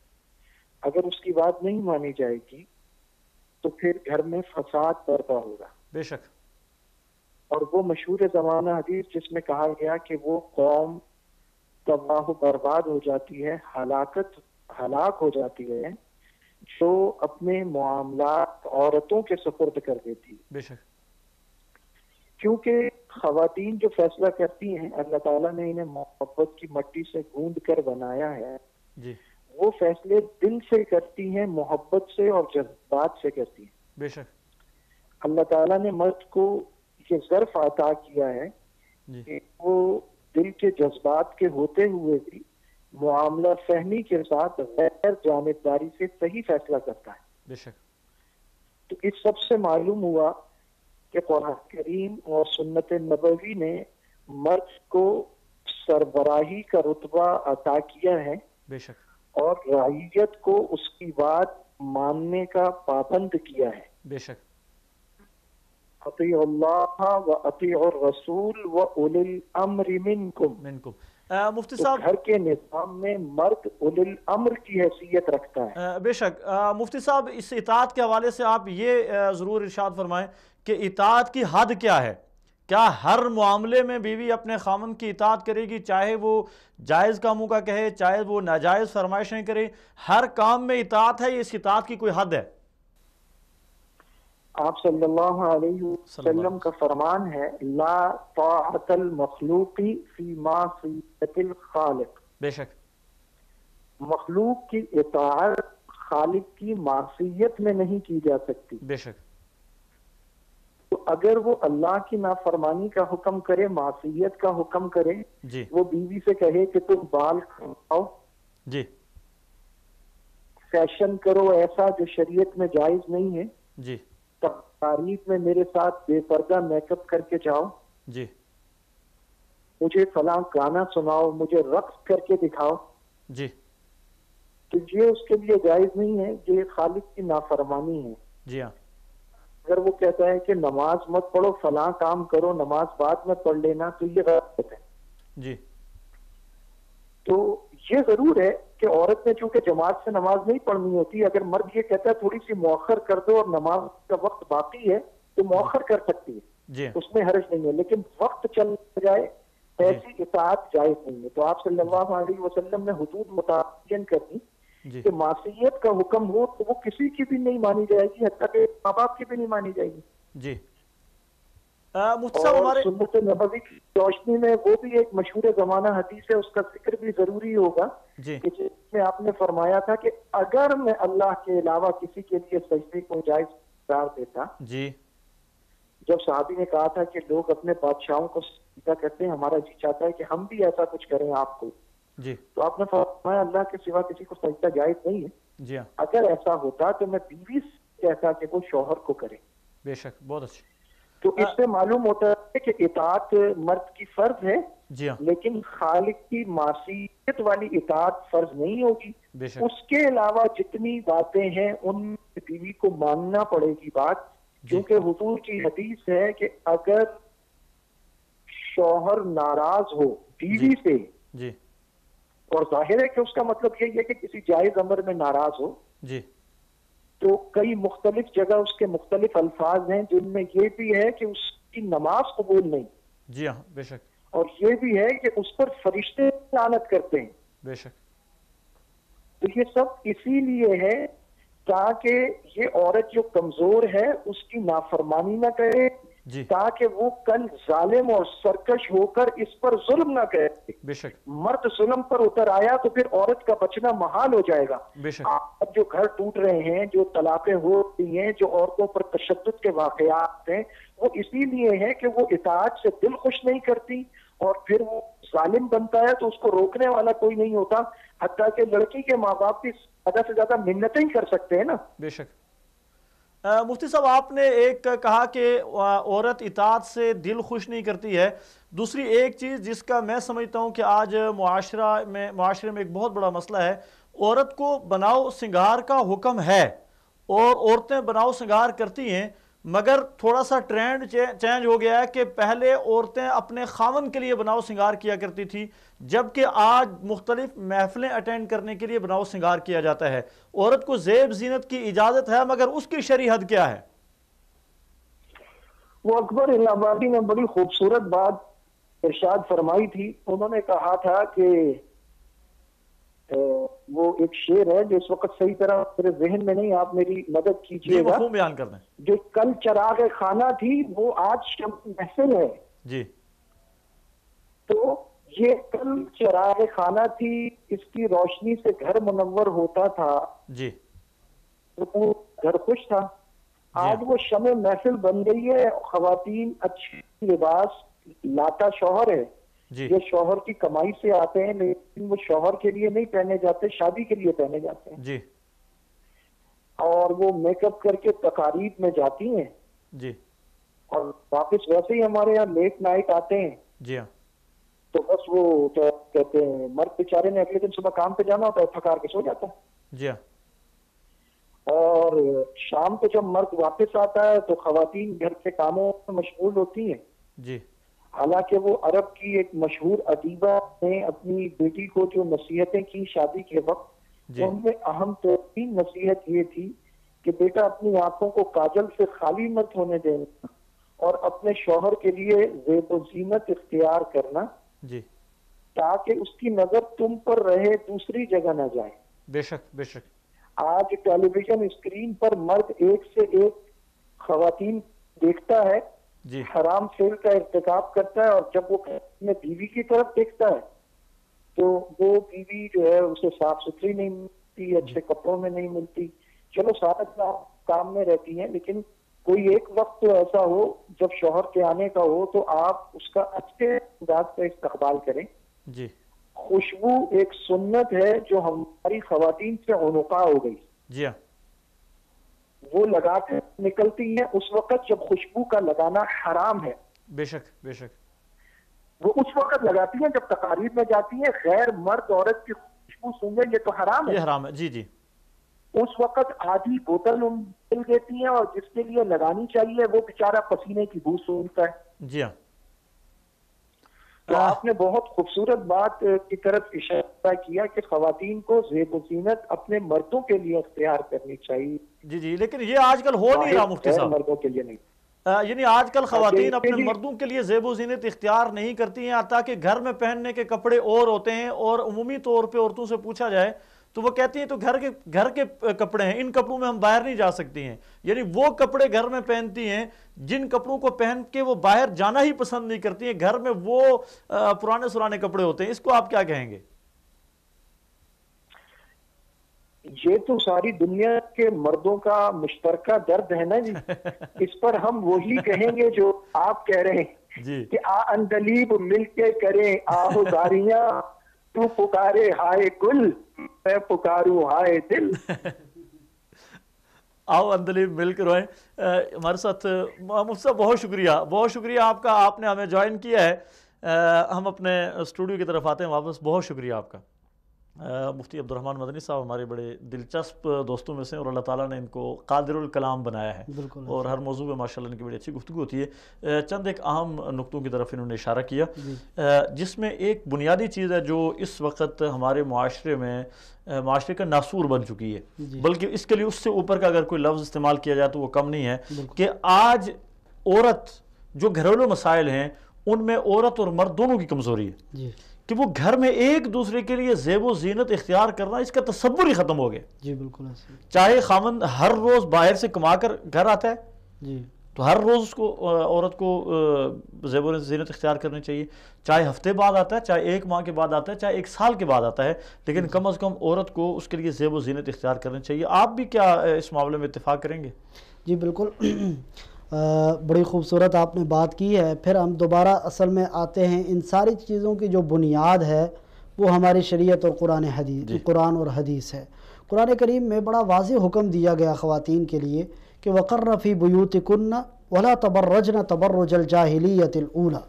اگر اس کی بات نہیں مانی جائے گی تو پھر گھر میں فساد برپا ہوگا. بے شک. اور وہ مشہور زمانہ حدیث جس میں کہا گیا کہ وہ قوم تباہ و برباد ہو جاتی ہے، ہلاک ہو جاتی ہے جو اپنے معاملات عورتوں کے سپرد کر دیتی ہے. بے شک. کیونکہ خواتین جو فیصلہ کرتی ہیں، اللہ تعالیٰ نے انہیں محبت کی مٹی سے گوند کر بنایا ہے. جی وہ فیصلے دل سے کرتی ہیں، محبت سے اور جذبات سے کرتی ہیں. بے شک. اللہ تعالیٰ نے مرد کو یہ ظرف عطا کیا ہے جی کہ وہ دل کے جذبات کے ہوتے ہوئے بھی معاملہ فہمی کے ساتھ غیر جانبداری سے صحیح فیصلہ کرتا ہے. بے شک. تو اس سب سے معلوم ہوا کہ قرآن کریم اور سنت نبوی نے مرد کو سربراہی کا رتبہ عطا کیا ہے بے شک. اور رعیت کو اس کی بات ماننے کا پابند کیا ہے. بے شک. اطیعوا اللہ و اطیعوا الرسول و اولی الامر منکم. مفتی تو صاحب گھر کے نظام میں مرد اولی الامر کی حیثیت رکھتا ہے. بے شک. مفتی صاحب اس اطاعت کے حوالے سے آپ یہ ضرور ارشاد فرمائیں کہ اطاعت کی حد کیا ہے؟ کیا ہر معاملے میں بیوی اپنے خاوند کی اطاعت کرے گی، چاہے وہ جائز کاموں کا کہے چاہے وہ ناجائز فرمائشیں کرے؟ ہر کام میں اطاعت ہے، اس اطاعت کی کوئی حد ہے؟ آپ صلی اللہ علیہ وسلم کا فرمان ہے لا طاعت المخلوق فی معصیت الخالق. بے شک. مخلوق کی اطاعت خالق کی معصیت میں نہیں کی جا سکتی. بے شک. تو اگر وہ اللہ کی نافرمانی کا حکم کرے، معصیت کا حکم کرے، جی وہ بیوی سے کہے کہ تم بال کھاؤ، جی فیشن کرو ایسا جو شریعت میں جائز نہیں ہے، جی تقریب میں میرے ساتھ بے پردہ میک اپ کر کے جاؤ، جی مجھے فلاں گانا سناؤ، مجھے رقص کر کے دکھاؤ، جی تو یہ اس کے لیے جائز نہیں ہے، یہ خالق کی نافرمانی ہے. جی ہاں. اگر وہ کہتا ہے کہ نماز مت پڑھو، فلاں کام کرو، نماز بعد میں پڑھ لینا، تو یہ غلط ہے. جی تو یہ ضرور ہے کہ عورت نے چونکہ جماعت سے نماز نہیں پڑھنی ہوتی، اگر مرد یہ کہتا ہے تھوڑی سی مؤخر کر دو اور نماز کا وقت باقی ہے تو مؤخر کر سکتی ہے، جی اس میں حرج نہیں ہے، لیکن وقت چل جائے ایسی اطاعت جائز نہیں ہے. تو آپ صلی اللہ علیہ وسلم نے حدود متعین کر دی جی کہ معصیت کا حکم ہو تو وہ کسی کی بھی نہیں مانی جائے گی، حتیٰ کہ ماں باپ کی بھی نہیں مانی جائے گی. جی مفتی صاحب اور ہمارے سنت نبوی کی روشنی میں وہ بھی ایک مشہور زمانہ حدیث ہے، اس کا ذکر بھی ضروری ہوگا جی کہ جس میں آپ نے فرمایا تھا کہ اگر میں اللہ کے علاوہ کسی کے لیے سجدے کو جائز قرار دیتا. جی جب صحابی نے کہا تھا کہ لوگ اپنے بادشاہوں کو سجدہ کرتے ہیں، ہمارا جی چاہتا ہے کہ ہم بھی ایسا کچھ کریں آپ کو، جی تو آپ نے فرمایا اللہ کے سوا کسی کو سجدہ جائز نہیں ہے. جی ہاں. اگر ایسا ہوتا تو میں بیوی سے کہتا کہ وہ شوہر کو کرے. بے شک. بہت اچھا. تو اس سے معلوم ہوتا ہے کہ اطاعت مرد کی فرض ہے، جی ہاں. لیکن خالق کی معصیت والی اطاعت فرض نہیں ہوگی. بے شک. اس کے علاوہ جتنی باتیں ہیں ان میں بیوی کو ماننا پڑے گی بات، کیونکہ حضور کی حدیث ہے کہ اگر شوہر ناراض ہو بیوی سے جی اور ظاہر ہے کہ اس کا مطلب یہی ہے کہ کسی جائز امر میں ناراض ہو جی تو کئی مختلف جگہ اس کے مختلف الفاظ ہیں جن میں یہ بھی ہے کہ اس کی نماز قبول نہیں، جی ہاں بے شک، اور یہ بھی ہے کہ اس پر فرشتے لعنت کرتے ہیں. بے شک، تو یہ سب اسی لیے ہے تاکہ یہ عورت جو کمزور ہے اس کی نافرمانی نہ کرے، جی تاکہ وہ کل ظالم اور سرکش ہو کر اس پر ظلم نہ کرے. بے شک، مرد ظلم پر اتر آیا تو پھر عورت کا بچنا محال ہو جائے گا. بے شک، اب جو گھر ٹوٹ رہے ہیں، جو طلاقیں ہو رہی ہیں، جو عورتوں پر تشدد کے واقعات ہیں، وہ اسی لیے ہے کہ وہ اطاعت سے دل خوش نہیں کرتی اور پھر وہ ظالم بنتا ہے تو اس کو روکنے والا کوئی نہیں ہوتا. حتیٰ کہ لڑکی کے ماں باپ بھی زیادہ سے زیادہ منتیں ہی کر سکتے ہیں نا. بے شک. مفتی صاحب آپ نے ایک کہا کہ عورت اطاعت سے دل خوش نہیں کرتی ہے، دوسری ایک چیز جس کا میں سمجھتا ہوں کہ آج معاشرے میں ایک بہت بڑا مسئلہ ہے، عورت کو بناؤ سنگار کا حکم ہے اور عورتیں بناؤ سنگار کرتی ہیں، مگر تھوڑا سا ٹرینڈ چینج ہو گیا ہے کہ پہلے عورتیں اپنے خاوند کے لیے بناؤ سنگار کیا کرتی تھی، جبکہ آج مختلف محفلیں اٹینڈ کرنے کے لیے بناؤ سنگار کیا جاتا ہے. عورت کو زیب زینت کی اجازت ہے مگر اس کی شرعی حد کیا ہے؟ وہ اکبر الہ آبادی نے بڑی خوبصورت بات ارشاد فرمائی تھی. انہوں نے کہا تھا کہ وہ ایک شعر ہے جو اس وقت صحیح طرح میرے ذہن میں نہیں، آپ میری مدد کیجیے گا. مفہوم بیان کر دیں. جو کل چراغ خانہ تھی وہ آج شمع محفل ہے. جی تو یہ کل چراغ خانہ تھی، اس کی روشنی سے گھر منور ہوتا تھا، جی تو گھر خوش تھا. آج وہ شمع محفل بن گئی ہے. خواتین اچھی لباس لاتا شوہر ہے، جی یہ شوہر کی کمائی سے آتے ہیں، لیکن وہ شوہر کے لیے نہیں پہنے جاتے، شادی کے لیے پہنے جاتے ہیں. جی اور وہ میک اپ کر کے تقاریب میں جاتی ہیں جی اور واپس ویسے ہی ہمارے یہاں لیٹ نائٹ آتے ہیں. جی ہاں تو بس وہ کیا کہتے ہیں، مرد بیچارے نے اگلے دن صبح کام پہ جانا ہوتا ہے، تھکار کے سو جاتا ہے. جی ہاں اور شام کو جب مرد واپس آتا ہے تو خواتین گھر کے کاموں میں مشغول ہوتی ہیں. جی حالانکہ وہ عرب کی ایک مشہور ادیبہ نے اپنی بیٹی کو جو نصیحتیں کی شادی کے وقت، جی ان میں اہم ترین نصیحت یہ تھی کہ بیٹا اپنی آنکھوں کو کاجل سے خالی مت ہونے دینا اور اپنے شوہر کے لیے زیب و زینت اختیار کرنا، جی تاکہ اس کی نظر تم پر رہے، دوسری جگہ نہ جائے. بے شک بے شک. آج ٹیلی ویژن اسکرین پر مرد ایک سے ایک خواتین دیکھتا ہے، جی حرام فعل کا ارتکاب کرتا ہے، اور جب وہ اپنے بیوی کی طرف دیکھتا ہے تو وہ بیوی جو ہے اسے صاف ستھری نہیں ملتی، اچھے کپڑوں میں نہیں ملتی. چلو سارا دن کام میں رہتی ہیں، لیکن کوئی ایک وقت تو ایسا ہو جب شوہر کے آنے کا ہو تو آپ اس کا اچھے انداز کا استقبال کریں. جی خوشبو ایک سنت ہے جو ہماری خواتین سے عنقا ہو گئی. جی ہاں وہ لگا کے نکلتی ہیں اس وقت جب خوشبو کا لگانا حرام ہے. بے شک بے شک. وہ اس وقت لگاتی ہیں جب تقاریب میں جاتی ہیں. غیر مرد عورت کی خوشبو سونگیں یہ تو حرام ہے. یہ حرام ہے. جی جی. اس وقت آدھی بوتل ان مل دیتی ہیں اور جس کے لیے لگانی چاہیے وہ بیچارہ پسینے کی بو سونگتا ہے. جی ہاں. تو آپ نے بہت خوبصورت بات کی طرف اشارہ کیا کہ خواتین کو زیب و زینت اپنے مردوں کے لیے اختیار کرنی چاہیے. جی جی. لیکن یہ آج کل ہو نہیں رہا مفتی صاحب. مردوں کے لیے نہیں. یعنی آج کل خواتین اپنے مردوں کے لیے زیب و زینت اختیار نہیں کرتی ہیں، تاکہ گھر میں پہننے کے کپڑے اور ہوتے ہیں، اور عمومی طور پہ عورتوں سے پوچھا جائے تو وہ کہتی ہیں تو گھر کے کپڑے ہیں، ان کپڑوں میں ہم باہر نہیں جا سکتی ہیں. یعنی وہ کپڑے گھر میں پہنتی ہیں جن کپڑوں کو پہن کے وہ باہر جانا ہی پسند نہیں کرتی ہیں، گھر میں وہ پرانے سرانے کپڑے ہوتے ہیں. اس کو آپ کیا کہیں گے؟ یہ تو ساری دنیا کے مردوں کا مشترکہ درد ہے نا جی. اس پر ہم وہی کہیں گے جو آپ کہہ رہے ہیں جی کہ اندلیب مل کے کریں آہو داریاں، تو پکارے ہائے گل میں پکاروں ہائے دل. آؤ اندلیب مل کر روئیں. ہمارے ساتھ مفتی صاحب بہت شکریہ آپ کا، آپ نے ہمیں جوائن کیا ہے. ہم اپنے اسٹوڈیو کی طرف آتے ہیں واپس. بہت شکریہ آپ کا. مفتی عبد الرحمن مدنی صاحب ہمارے بڑے دلچسپ دوستوں میں سے ہیں اور اللہ تعالیٰ نے ان کو قادر الکلام بنایا ہے، بالکل، اور ہر موضوع پہ ماشاءاللہ ان کی بڑی اچھی گفتگو ہوتی ہے۔ چند ایک اہم نقطوں کی طرف انہوں نے اشارہ کیا، جس میں ایک بنیادی چیز ہے جو اس وقت ہمارے معاشرے کا ناسور بن چکی ہے، بلکہ اس کے لیے اس سے اوپر کا اگر کوئی لفظ استعمال کیا جائے تو وہ کم نہیں ہے، کہ آج عورت جو گھریلو مسائل ہیں ان میں عورت اور مرد دونوں کی کمزوری ہے، کہ وہ گھر میں ایک دوسرے کے لیے زیب و زینت اختیار کرنا، اس کا تصور ہی ختم ہو گیا۔ جی بالکل، چاہے خاوند ہر روز باہر سے کما کر گھر آتا ہے جی تو ہر روز اس کو عورت کو زیب و زینت اختیار کرنی چاہیے، چاہے ہفتے بعد آتا ہے، چاہے ایک ماہ کے بعد آتا ہے، چاہے ایک سال کے بعد آتا ہے، لیکن کم از کم عورت کو اس کے لیے زیب و زینت اختیار کرنی چاہیے۔ آپ بھی کیا اس معاملے میں اتفاق کریں گے؟ جی بالکل، بڑی خوبصورت آپ نے بات کی ہے۔ پھر ہم دوبارہ اصل میں آتے ہیں، ان ساری چیزوں کی جو بنیاد ہے وہ ہماری شریعت اور قرآن اور حدیث ہے۔ قرآن کریم میں بڑا واضح حکم دیا گیا خواتین کے لیے کہ وَقَرَّ فِي بُيُوتِكُنَّ وَلَا تَبَرَّجْنَ تَبَرُّجَ الْجَاهِلِيَّةِ الْأُولَى،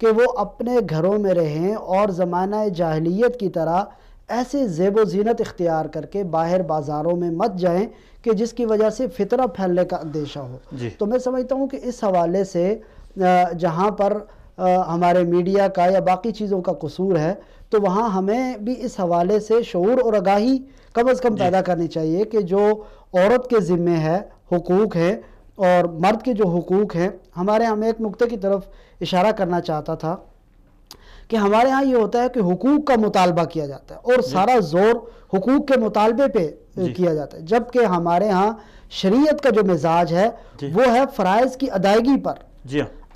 کہ وہ اپنے گھروں میں رہیں اور زمانہ جاہلیت کی طرح ایسے زیب و زینت اختیار کر کے باہر بازاروں میں مت جائیں کہ جس کی وجہ سے فتنہ پھیلنے کا اندیشہ ہو۔ تو میں سمجھتا ہوں کہ اس حوالے سے جہاں پر ہمارے میڈیا کا یا باقی چیزوں کا قصور ہے تو وہاں ہمیں بھی اس حوالے سے شعور اور آگاہی کم از کم پیدا کرنی چاہیے کہ جو عورت کے ذمے ہے حقوق ہیں اور مرد کے جو حقوق ہیں۔ ہمارے ہاں میں ایک نقطے کی طرف اشارہ کرنا چاہتا تھا کہ ہمارے ہاں یہ ہوتا ہے کہ حقوق کا مطالبہ کیا جاتا ہے اور سارا زور حقوق کے مطالبے پہ کیا جاتا ہے، جبکہ ہمارے ہاں شریعت کا جو مزاج ہے وہ ہے فرائض کی ادائیگی پر۔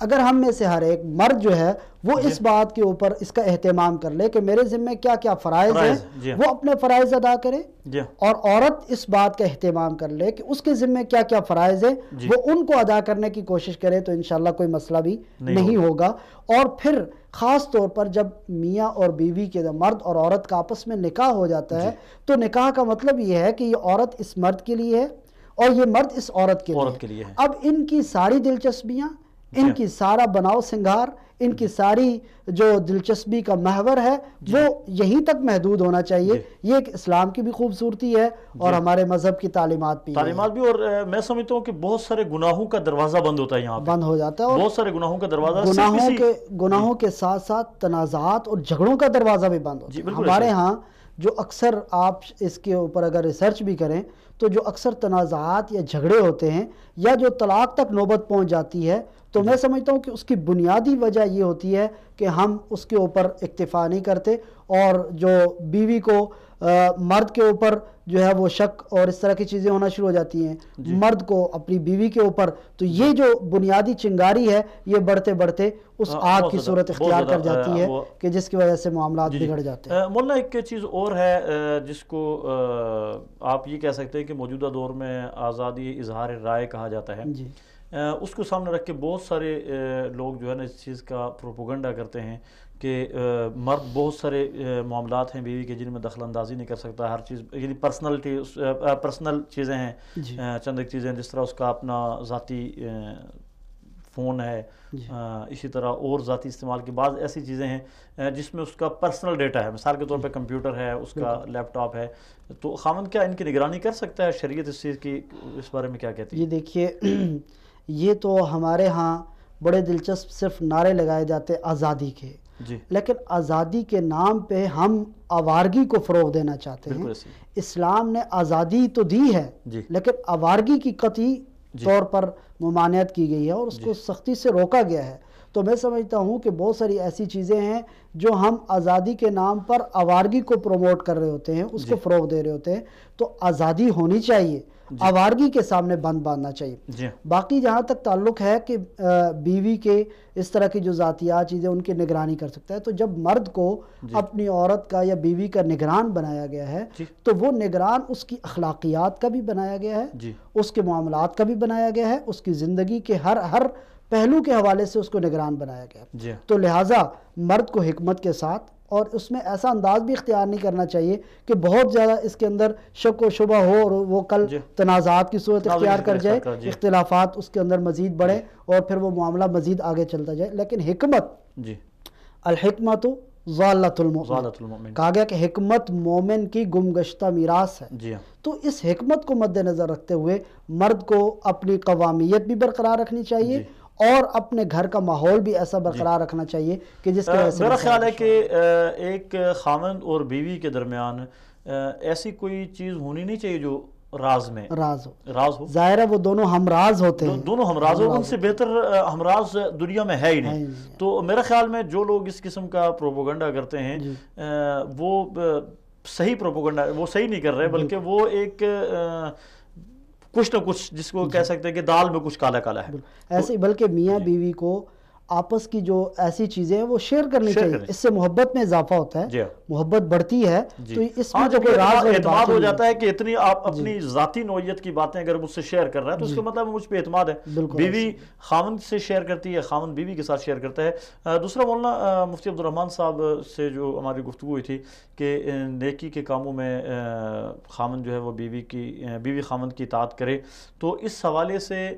اگر ہم میں سے ہر ایک مرد جو ہے وہ اس بات کے اوپر اس کا اہتمام کر لے کہ میرے ذمہ کیا کیا فرائض ہیں، وہ اپنے فرائض ادا کرے، اور عورت اس بات کا اہتمام کر لے کہ اس کے ذمہ کیا کیا فرائض ہیں وہ ان کو ادا کرنے کی کوشش کرے، تو انشاءاللہ کوئی مسئلہ بھی نہیں ہوگا۔ اور پھر خاص طور پر جب میاں اور بیوی کے مرد اور عورت کا آپس میں نکاح ہو جاتا ہے تو نکاح کا مطلب یہ ہے کہ یہ عورت اس مرد کے لیے ہے اور یہ مرد اس عورت کے لیے ہے۔ اب ان کی ساری دلچسپیاں، ان کی سارا بناؤ سنگار، ان کی ساری جو دلچسپی کا محور ہے وہ یہیں تک محدود ہونا چاہیے۔ یہ ایک اسلام کی بھی خوبصورتی ہے اور ہمارے مذہب کی تعلیمات بھی، اور میں سمجھتا ہوں کہ بہت سارے گناہوں کا دروازہ بند ہوتا ہے، یہاں بند ہو جاتا ہے، اور بہت سارے گناہوں کا دروازہ، گناہوں کے ساتھ ساتھ تنازعات اور جھگڑوں کا دروازہ بھی بند ہوتا ہے۔ ہمارے ہاں جو اکثر آپ اس کے اوپر اگر ریسرچ بھی کریں تو جو اکثر تنازعات یا جھگڑے ہوتے ہیں یا جو طلاق تک نوبت پہنچ جاتی ہے، تو میں سمجھتا ہوں کہ اس کی بنیادی وجہ یہ ہوتی ہے کہ ہم اس کے اوپر اکتفا نہیں کرتے، اور جو بیوی کو مرد کے اوپر جو ہے وہ شک اور اس طرح کی چیزیں ہونا شروع ہو جاتی ہیں، مرد کو اپنی بیوی کے اوپر، تو یہ جو بنیادی چنگاری ہے یہ بڑھتے بڑھتے اس آگ کی صورت اختیار کر جاتی ہے کہ جس کی وجہ سے معاملات بگڑ جاتے ہیں۔ مولانا ایک چیز اور ہے جس کو آپ یہ کہہ سکتے ہیں کہ موجودہ دور میں آزادی اظہار رائے کہا جاتا ہے، اس کو سامنے رکھ کے بہت سارے لوگ جو ہے نا اس چیز کا پروپیگنڈا کرتے ہیں کہ مرد بہت سارے معاملات ہیں بیوی کے جن میں دخل اندازی نہیں کر سکتا، ہر چیز یعنی پرسنل چیزیں ہیں، چند ایک چیزیں جس طرح اس کا اپنا ذاتی فون ہے، اسی طرح اور ذاتی استعمال کی بعض ایسی چیزیں ہیں جس میں اس کا پرسنل ڈیٹا ہے، مثال کے طور پہ کمپیوٹر ہے، اس کا لیپ ٹاپ ہے، تو خاوند کیا ان کی نگرانی کر سکتا ہے؟ شریعت اس چیز کی اس بارے میں کیا کہتی ہے؟ یہ دیکھیے، یہ تو ہمارے ہاں بڑے دلچسپ صرف نعرے لگائے جاتے آزادی کے، لیکن آزادی کے نام پہ ہم آوارگی کو فروغ دینا چاہتے ہیں۔ اسلام نے آزادی تو دی ہے لیکن آوارگی کی قطعی طور پر ممانعت کی گئی ہے اور اس کو سختی سے روکا گیا ہے۔ تو میں سمجھتا ہوں کہ بہت ساری ایسی چیزیں ہیں جو ہم آزادی کے نام پر آوارگی کو پروموٹ کر رہے ہوتے ہیں، اس کو فروغ دے رہے ہوتے ہیں، تو آزادی ہونی چاہیے، آوارگی کے سامنے بند باندھنا چاہیے۔ باقی جہاں تک تعلق ہے کہ بیوی کے اس طرح کی جو ذاتیات چیزیں ان کی نگرانی کر سکتا ہے، تو جب مرد کو اپنی عورت کا یا بیوی کا نگران بنایا گیا ہے تو وہ نگران اس کی اخلاقیات کا بھی بنایا گیا ہے، اس کے معاملات کا بھی بنایا گیا ہے، اس کی زندگی کے ہر پہلو کے حوالے سے اس کو نگران بنایا گیا۔ تو لہٰذا مرد کو حکمت کے ساتھ اور اس میں ایسا انداز بھی اختیار نہیں کرنا چاہیے کہ بہت زیادہ اس کے اندر شک و شبہ ہو اور وہ کل تنازعات کی صورت اختیار کر جائے، اختلافات اس کے اندر مزید بڑھے اور پھر وہ معاملہ مزید آگے چلتا جائے۔ لیکن حکمت، الحکمت ضالۃ المؤمن، ضالۃ المؤمن، کہا گیا کہ حکمت مومن کی گم گشتہ میراث ہے۔ جی ہاں، تو اس حکمت کو مد نظر رکھتے ہوئے مرد کو اپنی قوامیت بھی برقرار رکھنی چاہیے اور اپنے گھر کا ماحول بھی ایسا برقرار رکھنا چاہیے کہ جس کی وجہ سے میرا خیال ہے کہ ایک خاوند اور بیوی کے درمیان ایسی کوئی چیز ہونی نہیں چاہیے جو راز میں راز ہو، ظاہر ہے وہ دونوں ہمراز ہوتے ہیں، دونوں ہمراز ہو، ان سے بہتر ہمراز دنیا میں ہے ہی نہیں۔ تو میرے خیال میں جو لوگ اس قسم کا پروپیگنڈا کرتے ہیں وہ صحیح پروپیگنڈا وہ صحیح نہیں کر رہے، بلکہ وہ ایک کچھ نہ کچھ جس کو کہہ سکتے ہیں کہ دال میں کچھ کالا کالا ہے ایسے، بلکہ میاں بیوی کو آپس کی جو ایسی چیزیں ہیں وہ شیئر کرنی چاہیے، اس سے محبت میں اضافہ ہوتا ہے، محبت بڑھتی ہے، تو اس میں جو کوئی راز اعتماد ہو جاتا ہے کہ اتنی آپ اپنی ذاتی نوعیت کی باتیں اگر مجھ سے شیئر کر رہا ہے تو اس کا مطلب مجھ پہ اعتماد ہے۔ بیوی خاوند سے شیئر کرتی ہے، خاوند بیوی کے ساتھ شیئر کرتا ہے۔ دوسرا مولانا مفتی عبد الرحمن صاحب سے جو ہماری گفتگو ہوئی تھی کہ نیکی کے کاموں میں خاوند جو ہے وہ بیوی خاوند کی اطاعت کرے، تو اس حوالے سے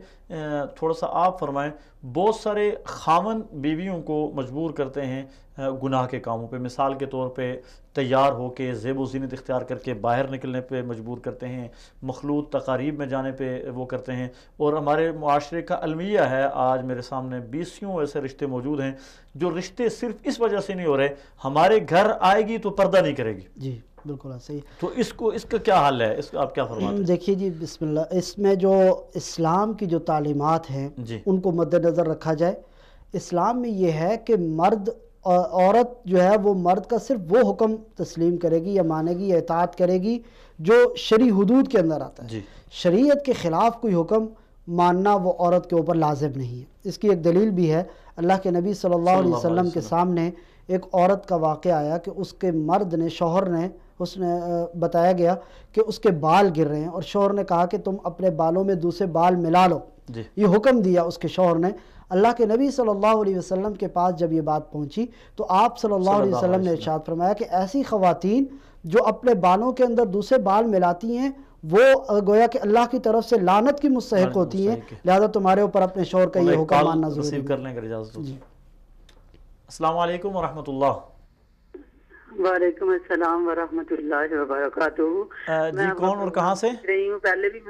تھوڑا سا آپ فرمائیں۔ بہت سارے خاوند بیویوں کو مجبور کرتے ہیں گناہ کے کاموں پہ، مثال کے طور پہ تیار ہو کے زیب و زینت اختیار کر کے باہر نکلنے پہ مجبور کرتے ہیں، مخلوط تقاریب میں جانے پہ وہ کرتے ہیں، اور ہمارے معاشرے کا المیہ ہے، آج میرے سامنے 20 ایسے رشتے موجود ہیں جو رشتے صرف اس وجہ سے نہیں ہو رہے ہمارے گھر آئے گی تو پردہ نہیں کرے گی۔ جی بالکل صحیح۔ تو اس کا کیا حل ہے، اس کا آپ کیا فرماتے ہیں؟ دیکھیے جی بسم اللہ، اس میں جو اسلام کی جو تعلیمات ہیں ان کو مد نظر رکھا جائے۔ اسلام میں یہ ہے کہ مرد عورت جو ہے وہ مرد کا صرف وہ حکم تسلیم کرے گی یا مانے گی یا اطاعت کرے گی جو شرعی حدود کے اندر آتا ہے۔ شریعت کے خلاف کوئی حکم ماننا وہ عورت کے اوپر لازم نہیں ہے۔ اس کی ایک دلیل بھی ہے، اللہ کے نبی صلی اللہ علیہ وسلم کے سامنے ایک عورت کا واقعہ آیا کہ اس کے مرد نے، شوہر نے، اس نے بتایا گیا کہ اس کے بال گر رہے ہیں، اور شوہر نے کہا کہ تم اپنے بالوں میں دوسرے بال ملا لو، یہ حکم دیا اس کے شوہر نے۔ اللہ کے نبی صلی اللہ علیہ وسلم کے پاس جب یہ بات پہنچی تو آپ صلی اللہ علیہ وسلم نے ارشاد فرمایا کہ ایسی خواتین جو اپنے بالوں کے اندر دوسرے بال ملاتی ہیں وہ گویا کہ اللہ کی طرف سے لعنت کی مستحق ہوتی ہیں، لہذا تمہارے اوپر اپنے شوہر کا یہ حکم ماننا ضروری ہے۔ السلام علیکم ورحمۃ اللہ۔ وعلیکم السلام ورحمۃ اللہ وبرکاتہ۔ جی کون اور کہاں سے؟ پہلے بھی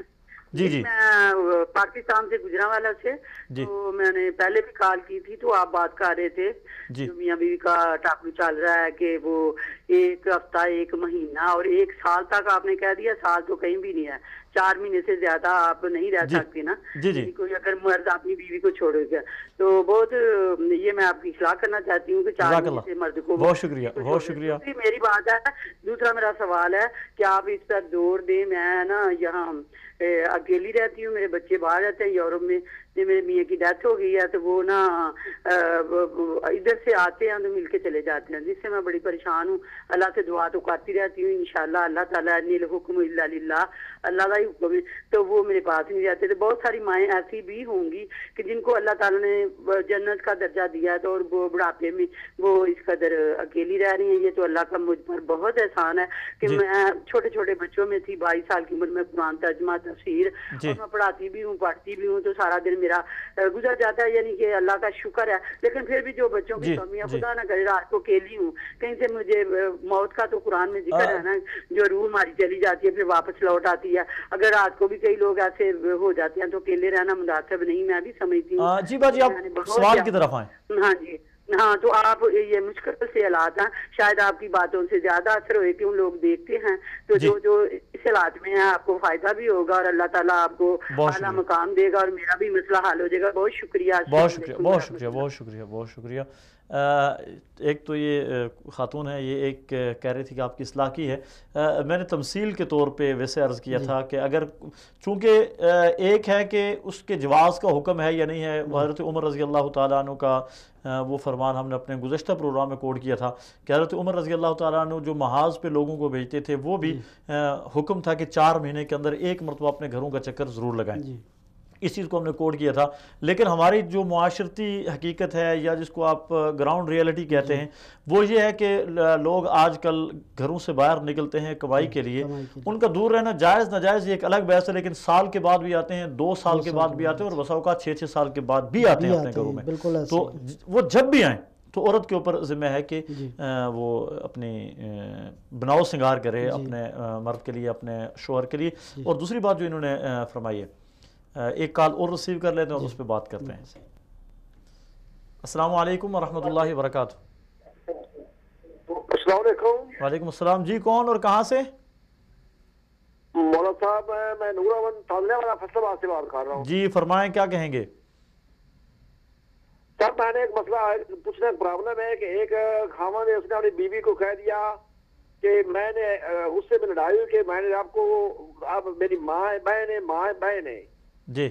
جی میں پاکستان سے گجرانوالہ سے، تو میں نے پہلے بھی کال کی تھی تو آپ بات کر رہے تھے جو میاں بیوی کا ٹاپو چل رہا ہے کہ وہ 1 ہفتہ 1 مہینہ اور 1 سال تک آپ نے کہہ دیا، سال تو کہیں بھی نہیں ہے، 4 مہینے سے زیادہ آپ نہیں رہ سکتے نا کوئی اگر مرد اپنی بیوی کو چھوڑے گا تو بہت یہ میں آپ کی اصلاح کرنا چاہتی ہوں کہ 4 مہینے سے مرد کو بہت شکریہ بہت شکریہ میری بات ہے۔ دوسرا میرا سوال ہے کہ آپ اس پر زور دیں، میں نا یہاں اکیلی رہتی ہوں، میرے بچے باہر رہتے ہیں یورپ میں، میرے میاں کی ڈیتھ ہو گئی ہے تو وہ نا ادھر سے آتے ہیں تو مل کے چلے جاتے ہیں، جس سے میں بڑی پریشان ہوں۔ اللہ سے دعا تو کرتی رہتی ہوں، انشاءاللہ اللہ تعالیٰ نیل حکم الا للہ، اللہ کا ہی حکم ہے، تو وہ میرے پاس نہیں رہتے۔ تو بہت ساری مائیں ایسی بھی ہوں گی کہ جن کو اللہ تعالیٰ نے جنت کا درجہ دیا ہے تو اور وہ بڑھاپے میں وہ اس قدر اکیلی رہ رہی ہیں۔ یہ تو اللہ کا مجھ پر بہت احسان ہے کہ میں چھوٹے چھوٹے بچوں میں تھی، 22 سال کی عمر میں قرآن ترجمہ تفسیر اور میں پڑھاتی بھی ہوں پڑھتی بھی ہوں، تو سارا دن میرا گزر جاتا ہے، یعنی کہ اللہ کا شکر ہے۔ لیکن پھر بھی جو بچوں کی کمیاں، خدا نہ کرے رات کو اکیلی ہوں، کہیں سے مجھے موت کا تو قرآن میں ذکر ہے نا، جو روح ہماری چلی جاتی ہے پھر واپس لوٹ آتی ہے، اگر رات کو بھی کئی لوگ ایسے ہو جاتے ہیں تو اکیلے رہنا مناسب نہیں، میں بھی سمجھتی ہوں۔ جی باجی آپ سوال کی طرف آئیں۔ ہاں جی ہاں، تو آپ یہ مشکل سے حالات ہیں، شاید آپ کی باتوں سے زیادہ اثر ہوئے کہ ان لوگ دیکھتے ہیں تو جو اس حالات میں ہیں آپ کو فائدہ بھی ہوگا اور اللہ تعالیٰ آپ کو اعلیٰ مقام دے گا اور میرا بھی مسئلہ حل ہو جائے گا۔ بہت شکریہ بہت شکریہ بہت شکریہ بہت شکریہ بہت شکریہ۔ ایک تو یہ خاتون ہے، یہ ایک کہہ رہی تھی کہ آپ کی اصلاح کی ہے، میں نے تمثیل کے طور پہ ویسے عرض کیا تھا کہ اگر چونکہ ایک ہے کہ اس کے جواز کا حکم ہے یا نہیں ہے، حضرت عمر رضی اللہ تعالیٰ عنہ کا وہ فرمان ہم نے اپنے گزشتہ پروگرام میں کوٹ کیا تھا کہ حضرت عمر رضی اللہ تعالیٰ عنہ جو محاذ پہ لوگوں کو بھیجتے تھے وہ بھی حکم تھا کہ 4 مہینے کے اندر 1 مرتبہ اپنے گھروں کا چکر ضرور لگائیں، اس چیز کو ہم نے کوڈ کیا تھا۔ لیکن ہماری جو معاشرتی حقیقت ہے یا جس کو آپ گراؤنڈ ریئلٹی کہتے ہیں وہ یہ ہے کہ لوگ آج کل گھروں سے باہر نکلتے ہیں کمائی کے لیے، ان کا دور رہنا جائز ناجائز یہ ایک الگ بحث ہے، لیکن سال کے بعد بھی آتے ہیں، 2 سال کے بعد بھی آتے ہیں اور بسا اوقات 6 سال کے بعد بھی آتے ہیں اپنے گھروں میں، تو وہ جب بھی آئیں تو عورت کے اوپر ذمہ ہے کہ وہ اپنی بناؤ سنگار کرے اپنے مرد کے لیے، اپنے شوہر کے لیے۔ اور دوسری بات جو انہوں نے فرمائی ہے، ایک کال اور ریسیو کر لیتے ہیں اور اس پہ بات کرتے ہیں۔ السلام علیکم ورحمۃ اللہ وبرکاتہ۔ السلام علیکم۔ وعلیکم السلام جی، کون اور کہاں سے؟ مولانا صاحب میں نورامن تازلے والا فیصل آباد سے بات کر رہا ہوں جی فرمائیں، کیا کہیں گے؟ سر میں نے ایک مسئلہ پوچھنا، پرابلم ہے کہ ایک خاوند نے اس نے اپنی بیوی کو کہہ دیا کہ میں نے اس سے میں لڑائی ہوئی کہ میں نے آپ کو، آپ میری ماں ہے بہن ہے، ماں ہے بہن ہے جی،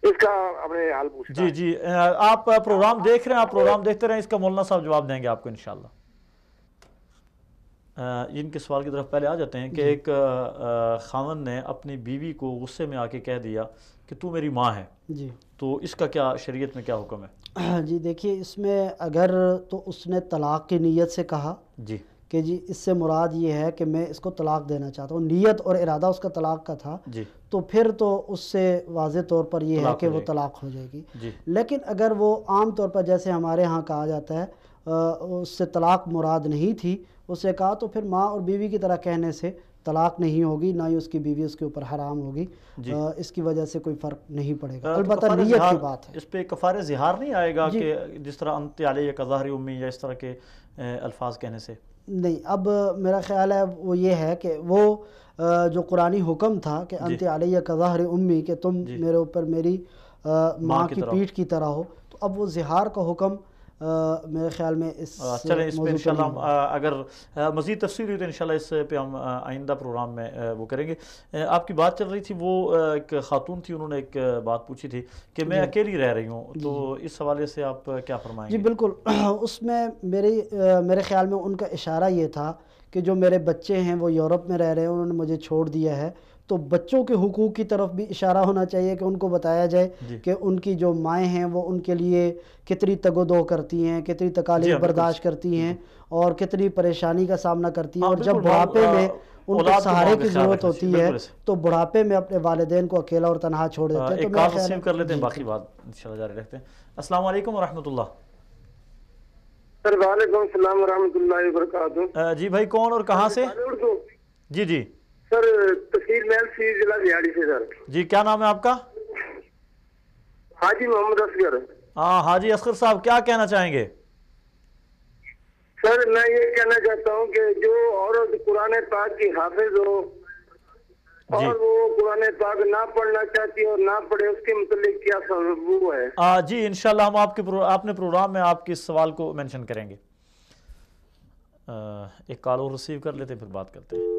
اس کا اپنے حال پوچھنا۔ جی جی، آپ پروگرام دیکھ رہے ہیں، آپ پروگرام دیکھتے رہیں، اس کا مولانا صاحب جواب دیں گے آپ کو انشاءاللہ۔ ان کے سوال کی طرف پہلے آ جاتے ہیں کہ ایک خاوند نے اپنی بیوی کو غصے میں آ کے کہہ دیا کہ تو میری ماں ہے، جی تو اس کا کیا شریعت میں کیا حکم ہے؟ جی دیکھیے، اس میں اگر تو اس نے طلاق کی نیت سے کہا جی کہ جی اس سے مراد یہ ہے کہ میں اس کو طلاق دینا چاہتا ہوں، نیت اور ارادہ اس کا طلاق کا تھا، جی تو پھر تو اس سے واضح طور پر یہ ہے کہ وہ طلاق ہو جائے گی۔ جی لیکن اگر وہ عام طور پر جیسے ہمارے ہاں کہا جاتا ہے اس سے طلاق مراد نہیں تھی، اس سے کہا، تو پھر ماں اور بیوی کی طرح کہنے سے طلاق نہیں ہوگی، نہ ہی اس کی بیوی اس کے اوپر حرام ہوگی، اس کی وجہ سے کوئی فرق نہیں پڑے گا، البتہ نیت کی بات ہے۔ اس پہ کفارہ زہار نہیں آئے گا کہ جس طرح انت علیہ کظہر امی یا اس طرح کے الفاظ کہنے سے؟ نہیں، اب میرا خیال ہے وہ یہ ہے کہ وہ جو قرآنی حکم تھا کہ انت علیہ کظہر امی، کہ تم میرے اوپر میری ماں کی پیٹھ کی طرح ہو، تو اب وہ زہار کا حکم میرے خیال میں چلیں اس پہ انشاءاللہ اگر مزید تفصیل ہوئی تو انشاءاللہ اس پہ ہم آئندہ پروگرام میں وہ کریں گے۔ آپ کی بات چل رہی تھی، وہ ایک خاتون تھی، انہوں نے ایک بات پوچھی تھی کہ میں اکیلی رہ رہی ہوں، تو اس حوالے سے آپ کیا فرمائیں گے؟ جی بالکل، اس میں میرے خیال میں ان کا اشارہ یہ تھا کہ جو میرے بچے ہیں وہ یورپ میں رہ رہے ہیں، انہوں نے مجھے چھوڑ دیا ہے، تو بچوں کے حقوق کی طرف بھی اشارہ ہونا چاہیے کہ ان کو بتایا جائے کہ ان کی جو مائیں ہیں وہ ان کے لیے کتنی تگ و دو کرتی ہیں، کتنی تکالیف برداشت کرتی ہیں اور کتنی پریشانی کا سامنا کرتی ہیں، اور جب بڑھاپے میں ان کو سہارے کی ضرورت ہوتی ہے تو بڑھاپے میں اپنے والدین کو اکیلا اور تنہا چھوڑ دیتے ہیں۔ ایک کال ریسیو کر لیتے ہیں، باقی بات انشاءاللہ جاری رکھتے ہیں۔ السلام علیکم ورحمۃ اللہ۔ سر وعلیکم السلام ورحمۃ اللہ وبرکاتہ۔ جی بھائی، کون اور کہاں سے؟ جی جی سر تحصیل محل سی، ضلع بہاڑی سے سر۔ جی کیا نام ہے آپ کا؟ حاجی محمد اصغر۔ ہاں حاجی اصغر صاحب، کیا کہنا چاہیں گے؟ سر میں یہ کہنا چاہتا ہوں کہ جو عورت قرآن پاک کی حافظ ہو اور وہ قرآن پاک نہ پڑھنا چاہتی اور نہ پڑھے، اس کے متعلق کیا وہ ہے؟ جی انشاءاللہ ہم اپنے پروگرام میں آپ کے اس سوال کو مینشن کریں گے۔ ایک کال اور ریسیو کر لیتے ہیں، پھر بات کرتے ہیں۔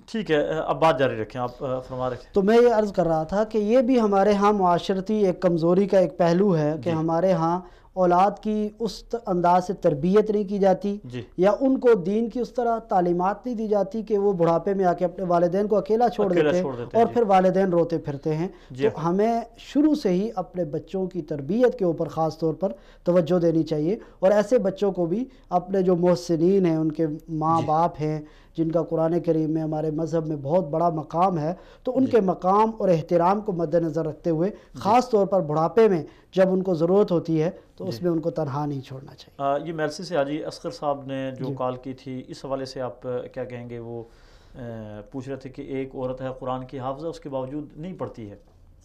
ٹھیک ہے، اب بات جاری رکھیں، آپ فرما رہے تھے۔ تو میں یہ عرض کر رہا تھا کہ یہ بھی ہمارے ہاں معاشرتی ایک کمزوری کا ایک پہلو ہے کہ ہمارے ہاں اولاد کی اس انداز سے تربیت نہیں کی جاتی، یا ان کو دین کی اس طرح تعلیمات نہیں دی جاتی کہ وہ بڑھاپے میں آ کے اپنے والدین کو اکیلا چھوڑ دیتے اور پھر والدین روتے پھرتے ہیں۔ تو ہمیں شروع سے ہی اپنے بچوں کی تربیت کے اوپر خاص طور پر توجہ دینی چاہیے، اور ایسے بچوں کو بھی اپنے جو محسنین ہیں، ان کے ماں باپ ہیں جن کا قرآن کریم میں ہمارے مذہب میں بہت بڑا مقام ہے، تو ان کے مقام اور احترام کو مد نظر رکھتے ہوئے خاص طور پر بڑھاپے میں جب ان کو ضرورت ہوتی ہے تو اس میں ان کو تنہا نہیں چھوڑنا چاہیے۔ یہ میلسی سے حاجی اصغر صاحب نے جو کال کی تھی، اس حوالے سے آپ کیا کہیں گے؟ وہ پوچھ رہے تھے کہ ایک عورت ہے قرآن کی حافظہ، اس کے باوجود نہیں پڑھتی ہے۔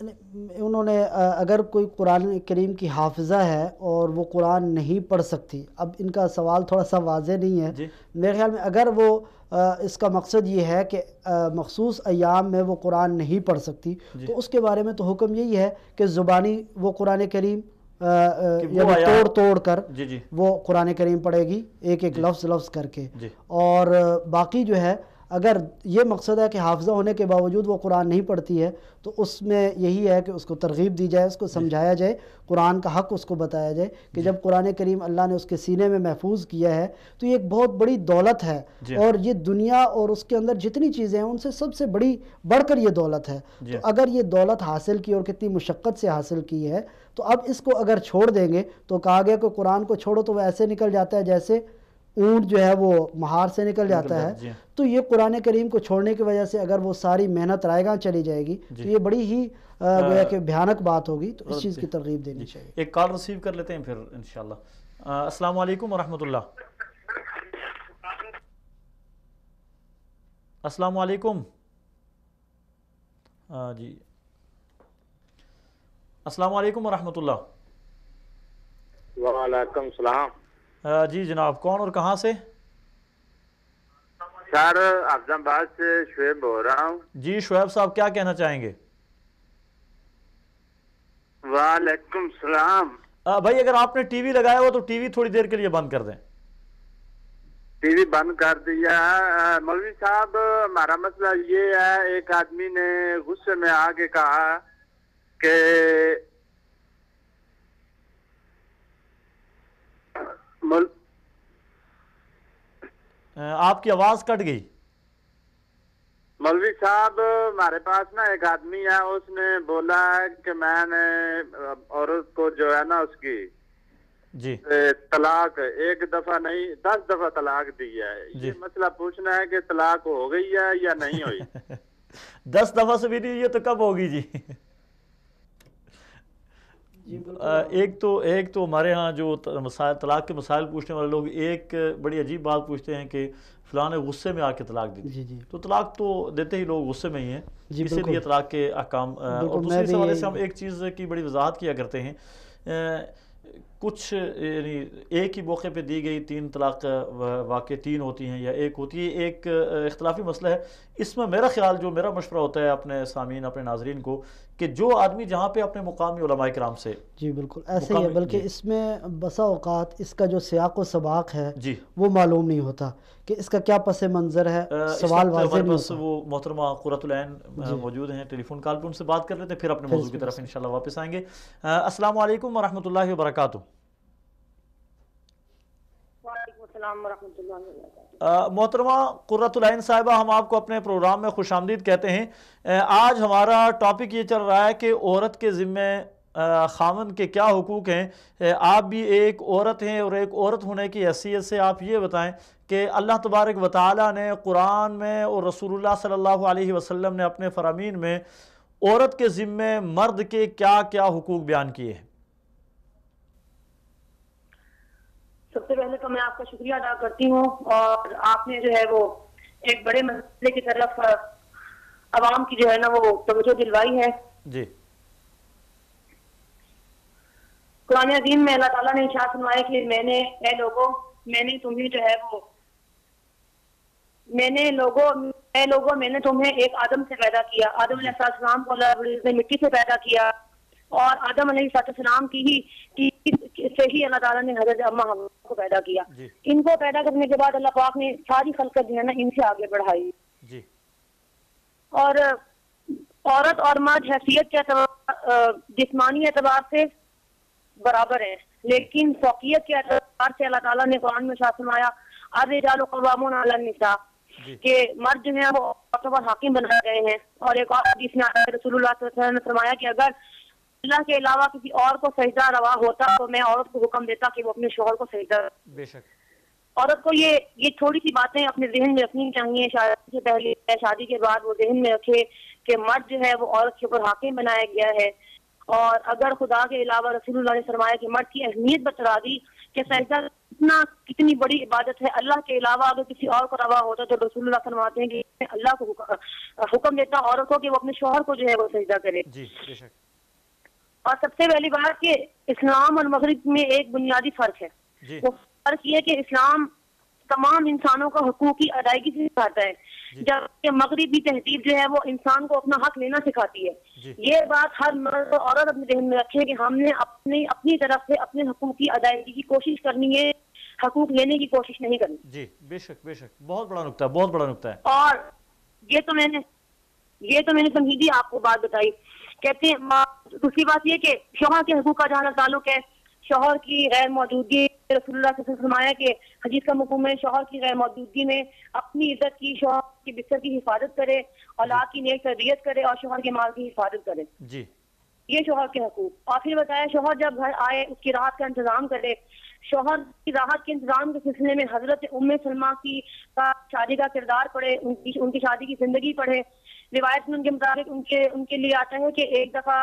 انہوں نے اگر کوئی قرآن کریم کی حافظہ ہے اور وہ قرآن نہیں پڑھ سکتی، اب ان کا سوال تھوڑا سا واضح نہیں ہے میرے خیال میں۔ اگر وہ اس کا مقصد یہ ہے کہ مخصوص ایام میں وہ قرآن نہیں پڑھ سکتی، تو اس کے بارے میں تو حکم یہی ہے کہ زبانی وہ قرآن کریم یعنی توڑ کر وہ قرآن کریم پڑھے گی، ایک ایک لفظ کر کے۔ اور باقی جو ہے، اگر یہ مقصد ہے کہ حافظہ ہونے کے باوجود وہ قرآن نہیں پڑھتی ہے، تو اس میں یہی ہے کہ اس کو ترغیب دی جائے، اس کو سمجھایا جائے، قرآن کا حق اس کو بتایا جائے کہ جب قرآن کریم اللہ نے اس کے سینے میں محفوظ کیا ہے تو یہ ایک بہت بڑی دولت ہے، اور یہ دنیا اور اس کے اندر جتنی چیزیں ہیں ان سے سب سے بڑھ کر یہ دولت ہے۔ تو اگر یہ دولت حاصل کی اور کتنی مشقت سے حاصل کی ہے، تو اب اس کو اگر چھوڑ دیں گے تو کہا گیا کہ قرآن کو چھوڑو تو وہ ایسے نکل جاتا ہے جیسے اونٹ جو ہے وہ مہار سے نکل جاتا ہے. جی تو یہ قرآن کریم کو چھوڑنے کی وجہ سے اگر وہ ساری محنت رائے گاہ چلی جائے گی تو یہ بڑی ہی گویا کہ بھیانک بات ہوگی. تو اس چیز کی ترغیب دینی چاہیے. ایک کال ریسیو کر لیتے ہیں پھر انشاءاللہ. السلام علیکم ورحمۃ اللہ. السلام علیکم. جی السلام علیکم ورحمۃ اللہ. وعلیکم السلام. جی جناب کون اور کہاں سے؟ سر اعظم آباد سے شعیب بول رہا ہوں. جی شعیب صاحب کیا کہنا چاہیں گے؟ وعلیکم السلام. بھائی اگر آپ نے ٹی وی لگایا ہو تو ٹی وی تھوڑی دیر کے لیے بند کر دیں. ٹی وی بند کر دیا. مولوی صاحب ہمارا مسئلہ یہ ہے, ایک آدمی نے غصے میں آ کے کہا کہ آپ کی آواز کٹ گئی. مولوی صاحب ہمارے پاس نا ایک آدمی ہے, اس نے بولا کہ میں نے عورت کو جو ہے نا اس کی جی طلاق ایک دفعہ نہیں 10 دفعہ طلاق دی ہے. یہ مسئلہ پوچھنا ہے کہ طلاق ہو گئی ہے یا نہیں ہوئی. 10 دفعہ سے بھی نہیں, یہ تو کب ہوگی جی. ایک تو ہمارے ہاں جو طلاق کے مسائل پوچھنے والے لوگ ایک بڑی عجیب بات پوچھتے ہیں کہ فلاں نے غصے میں آ کے طلاق دی تھی. تو طلاق تو دیتے ہی لوگ غصے میں ہی ہیں, اسی لیے طلاق کے احکام. اور دوسری حوالے سے ہم ایک چیز کی بڑی وضاحت کیا کرتے ہیں, کچھ یعنی ایک ہی موقع پہ دی گئی 3 طلاق واقع 3 ہوتی ہیں یا ایک ہوتی ہے, ایک اختلافی مسئلہ ہے. اس میں میرا خیال جو میرا مشورہ ہوتا ہے اپنے سامعین اپنے ناظرین کو کہ جو آدمی جہاں پہ اپنے مقامی علماء کرام سے جی بالکل ایسے ہی ہے, بلکہ اس میں بسا اوقات اس کا جو سیاق و سباق ہے وہ معلوم نہیں ہوتا کہ اس کا کیا پس منظر ہے, سوال واضح نہیں ہوتا. وہ محترمہ قرۃ العین موجود ہیں ٹیلی فون کال پہ, ان سے بات کر لیتے ہیں پھر اپنے موضوع کی طرف انشاءاللہ واپس آئیں گے. السلام علیکم ورحمۃ اللہ وبرکاتہ. وعلیکم السلام ورحمۃ اللہ وبرکاتہ. محترمہ قرۃ العین صاحبہ, ہم آپ کو اپنے پروگرام میں خوش آمدید کہتے ہیں. آج ہمارا ٹاپک یہ چل رہا ہے کہ عورت کے ذمہ خاوند کے کیا حقوق ہیں. آپ بھی ایک عورت ہیں اور ایک عورت ہونے کی حیثیت سے آپ یہ بتائیں کہ اللہ تبارک و تعالیٰ نے قرآن میں اور رسول اللہ صلی اللہ علیہ وسلم نے اپنے فرامین میں عورت کے ذمہ مرد کے کیا کیا حقوق بیان کیے ہیں؟ سب سے پہلے تو میں آپ کا شکریہ ادا کرتی ہوں, اور آپ نے جو ہے وہ ایک بڑے مسئلے کی طرف عوام کی جو ہے نا وہ توجہ دلوائی ہے. جی قرآن عظیم میں اللہ تعالیٰ نے ارشاد فرمایا کہ میں نے تمہیں جو ہے وہ میں نے تمہیں ایک آدم سے پیدا کیا. آدم علیہ السلام کو اللہ نے مٹی سے پیدا کیا, اور آدم علیہ السلام سے ہی اللہ تعالیٰ نے حضرت اماں حوا کو پیدا کیا. ان کو پیدا کرنے کے بعد اللہ پاک نے ساری خلقت جو ہے نا ان سے آگے بڑھائی. اور عورت اور مرد حیثیت کے اعتبار جسمانی اعتبار سے برابر ہیں, لیکن فوقیت کے اعتبار سے اللہ تعالیٰ نے قرآن میں ارشاد فرمایا الرجال قوامون علی النساء, کہ مرد جو ہیں وہ عورتوں پر حاکم بنائے گئے ہیں. اور ایک اور حدیث میں رسول اللہ صلی اللہ علیہ وسلم نے فرمایا کہ اگر اللہ کے علاوہ کسی اور کو سجدہ روا ہوتا تو میں عورت کو حکم دیتا کہ وہ اپنے شوہر کو سجدہ. بے شک عورت کو یہ چھوٹی سی باتیں اپنے ذہن میں رکھنی چاہیے. شادی سے پہلے شادی کے بعد وہ ذہن میں رکھے کہ مرد جو ہے وہ عورت کے اوپر حاکم بنایا گیا ہے. اور اگر خدا کے علاوہ رسول اللہ نے فرمایا کہ مرد کی اہمیت بتلا دی کہ سجدہ کتنی بڑی عبادت ہے, اللہ کے علاوہ اگر کسی اور کو روا ہوتا تو رسول اللہ فرماتے ہیں کہ اللہ کو حکم دیتا عورت کو کہ وہ اپنے شوہر کو جو ہے وہ سجدہ کرے. جی بے شک. اور سب سے پہلی بات کہ اسلام اور مغرب میں ایک بنیادی فرق ہے. وہ فرق یہ کہ اسلام تمام انسانوں کا حقوق کی ادائیگی سے سکھاتا ہے, جبکہ مغربی تہذیب جو ہے وہ انسان کو اپنا حق لینا سکھاتی ہے. یہ بات ہر مرد اور عورت اپنے ذہن میں رکھے کہ ہم نے اپنی طرف سے اپنے حقوق کی ادائیگی کی کوشش کرنی ہے, حقوق لینے کی کوشش نہیں کرنی. جی بے شک بے شک, بہت بڑا نکتہ ہے, بہت بڑا نکتہ ہے. اور یہ تو میں نے سمجھی آپ کو بات بتائی. کہتے ہیں دوسری بات یہ کہ شوہر کے حقوق کا جہاں تعلق ہے, شوہر کی غیر موجودگی, رسول اللہ صلی اللہ علیہ وسلم نے فرمایا کہ حدیث کا مفہوم ہے شوہر کی غیر موجودگی میں اپنی عزت کی, شوہر کی بستر کی حفاظت کرے, اولاد کی نیک تربیت کرے اور شوہر کے مال کی حفاظت کرے. جی یہ شوہر کے حقوق. اور پھر بتایا شوہر جب گھر آئے اس کی راحت کا انتظام کرے. شوہر کی راحت کے انتظام کے سلسلے میں حضرت ام سلمہ کی شادی کا کردار پڑھے, ان کی شادی کی زندگی پڑھے. روایت میں ان کے مطابق ان کے لیے آتا ہے کہ ایک دفعہ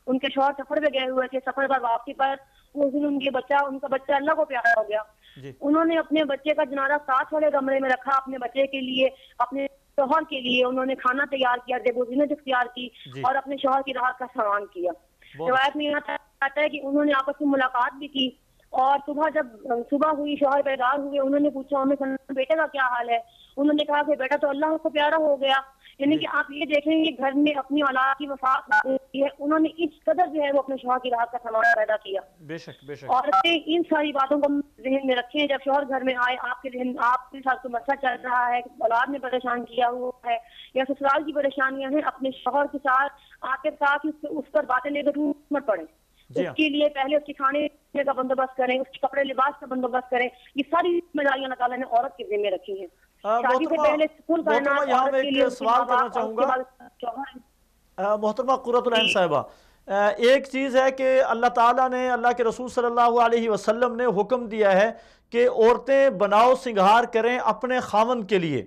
ان کے شوہر سفر پہ گئے ہوئے تھے, سفر پر واپسی پر اس دن ان کا بچہ اللہ کو پیارا ہو گیا. انہوں نے اپنے بچے کا جنازہ ساتھ والے کمرے میں رکھا, اپنے بچے کے لیے, اپنے شوہر کے لیے انہوں نے کھانا تیار کیا, زینت اختیار کی اور اپنے شوہر کی راحت کا سامان کیا. روایت میں یہ آتا ہے کہ انہوں نے آپس میں ملاقات بھی کی, اور جب صبح ہوئی شوہر بیدار ہوئے, انہوں نے پوچھا ہمیں بیٹے کا کیا حال ہے. انہوں نے کہا کہ بیٹا تو اللہ کو پیارا ہو گیا. یعنی کہ آپ یہ دیکھیں گے گھر میں اپنی اولاد کی وفات ہوئی ہے, انہوں نے اس قدر جو ہے وہ اپنے شوہر کی راحت کا سامان پیدا کیا. بے شک بے شک. اور ان ساری باتوں کو ذہن میں رکھیں جب شوہر گھر میں آئے, آپ کے ساتھ کوئی مسئلہ چل رہا ہے, اولاد نے پریشان کیا ہوا ہے یا سسرال کی پریشانیاں ہیں, اپنے شوہر کے ساتھ آپ کے ساتھ اس پر باتیں لے کر مت پڑیں. اس کے لیے پہلے اس کے کھانے پینے کا بندوبست کریں, اس کے کپڑے لباس کا بندوبست کریں. یہ ساری ذمہ داریاں اللہ تعالیٰ نے عورت کے ذمہ رکھی ہیں. شادی سے پہلے سکول کرنا یہاں میں ایک سوال کرنا چاہوں گا محترمہ قرۃ العین صاحبہ. ایک چیز ہے کہ اللہ تعالیٰ نے, اللہ کے رسول صلی اللہ علیہ وسلم نے حکم دیا ہے کہ عورتیں بناؤ سنگھار کریں اپنے خاوند کے لیے,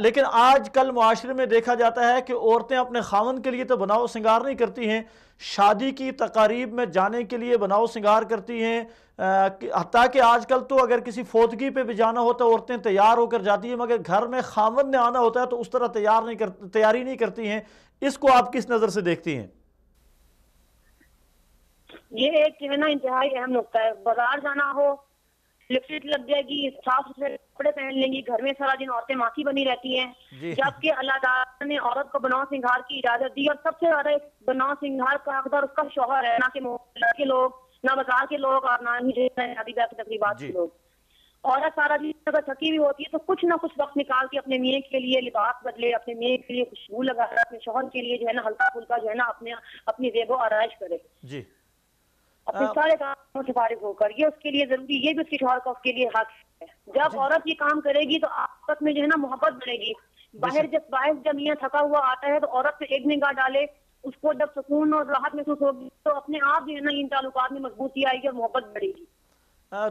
لیکن آج کل معاشرے میں دیکھا جاتا ہے کہ عورتیں اپنے خاوند کے لیے تو بناؤ سنگھار نہیں کرتی ہیں, شادی کی تقاریب میں جانے کے لیے بناؤ سنگھار کرتی ہیں. حتیٰ کہ آج کل تو اگر کسی فوتگی پہ بھی جانا ہوتا ہے عورتیں تیار ہو کر جاتی ہیں, مگر گھر میں خاوند نے آنا ہوتا ہے تو اس طرح تیاری نہیں کرتی ہیں. اس کو آپ کس نظر سے دیکھتی ہیں؟ یہ ایک جو ہے نا انتہائی اہم نقطہ ہے. بازار جانا ہو, لپسٹک لگ جائے گی, صاف ستھرے کپڑے پہن لیں گی, گھر میں سارا دن عورتیں ماکھی بنی رہتی ہیں, جبکہ اللہ تعالیٰ نے عورت کو بناؤ سنگھار کی اجازت دی. اور سب سے زیادہ بناؤ سنگھار کا حقدار اس کا شوہر ہے, نہ کہ محلہ کے لوگ, نہ بازار کے لوگ, اور نہ ہی شادی بیاہ کی تقریبات کے لوگ. عورت سارا دن اگر تھکی ہوئی ہوتی ہے تو کچھ نہ کچھ وقت نکال کے اپنے میاں کے لیے لباس بدلے, اپنے میاں کے لیے خوشبو لگائے, اپنے شوہر کے لیے جو ہے نا ہلکا پھلکا جو ہے نا اپنی زیب و آرائش کرے, اپنے سارے کاموں سے فارغ ہو کر. یہ اس کے لیے ضروری, یہ بھی اس کے شوہر کا اس کے لیے حق ہے. جب عورت یہ کام کرے گی تو آپس میں جو ہے نا محبت بڑھے گی. جب میاں تھکا ہوا آتا ہے تو عورت پہ ایک نگاہ ڈالے, اس کو جب سکون اور راحت محسوس ہوگی تو اپنے آپ جو ہے نا ان تعلقات میں مضبوطی آئے گی اور محبت بڑھے گی.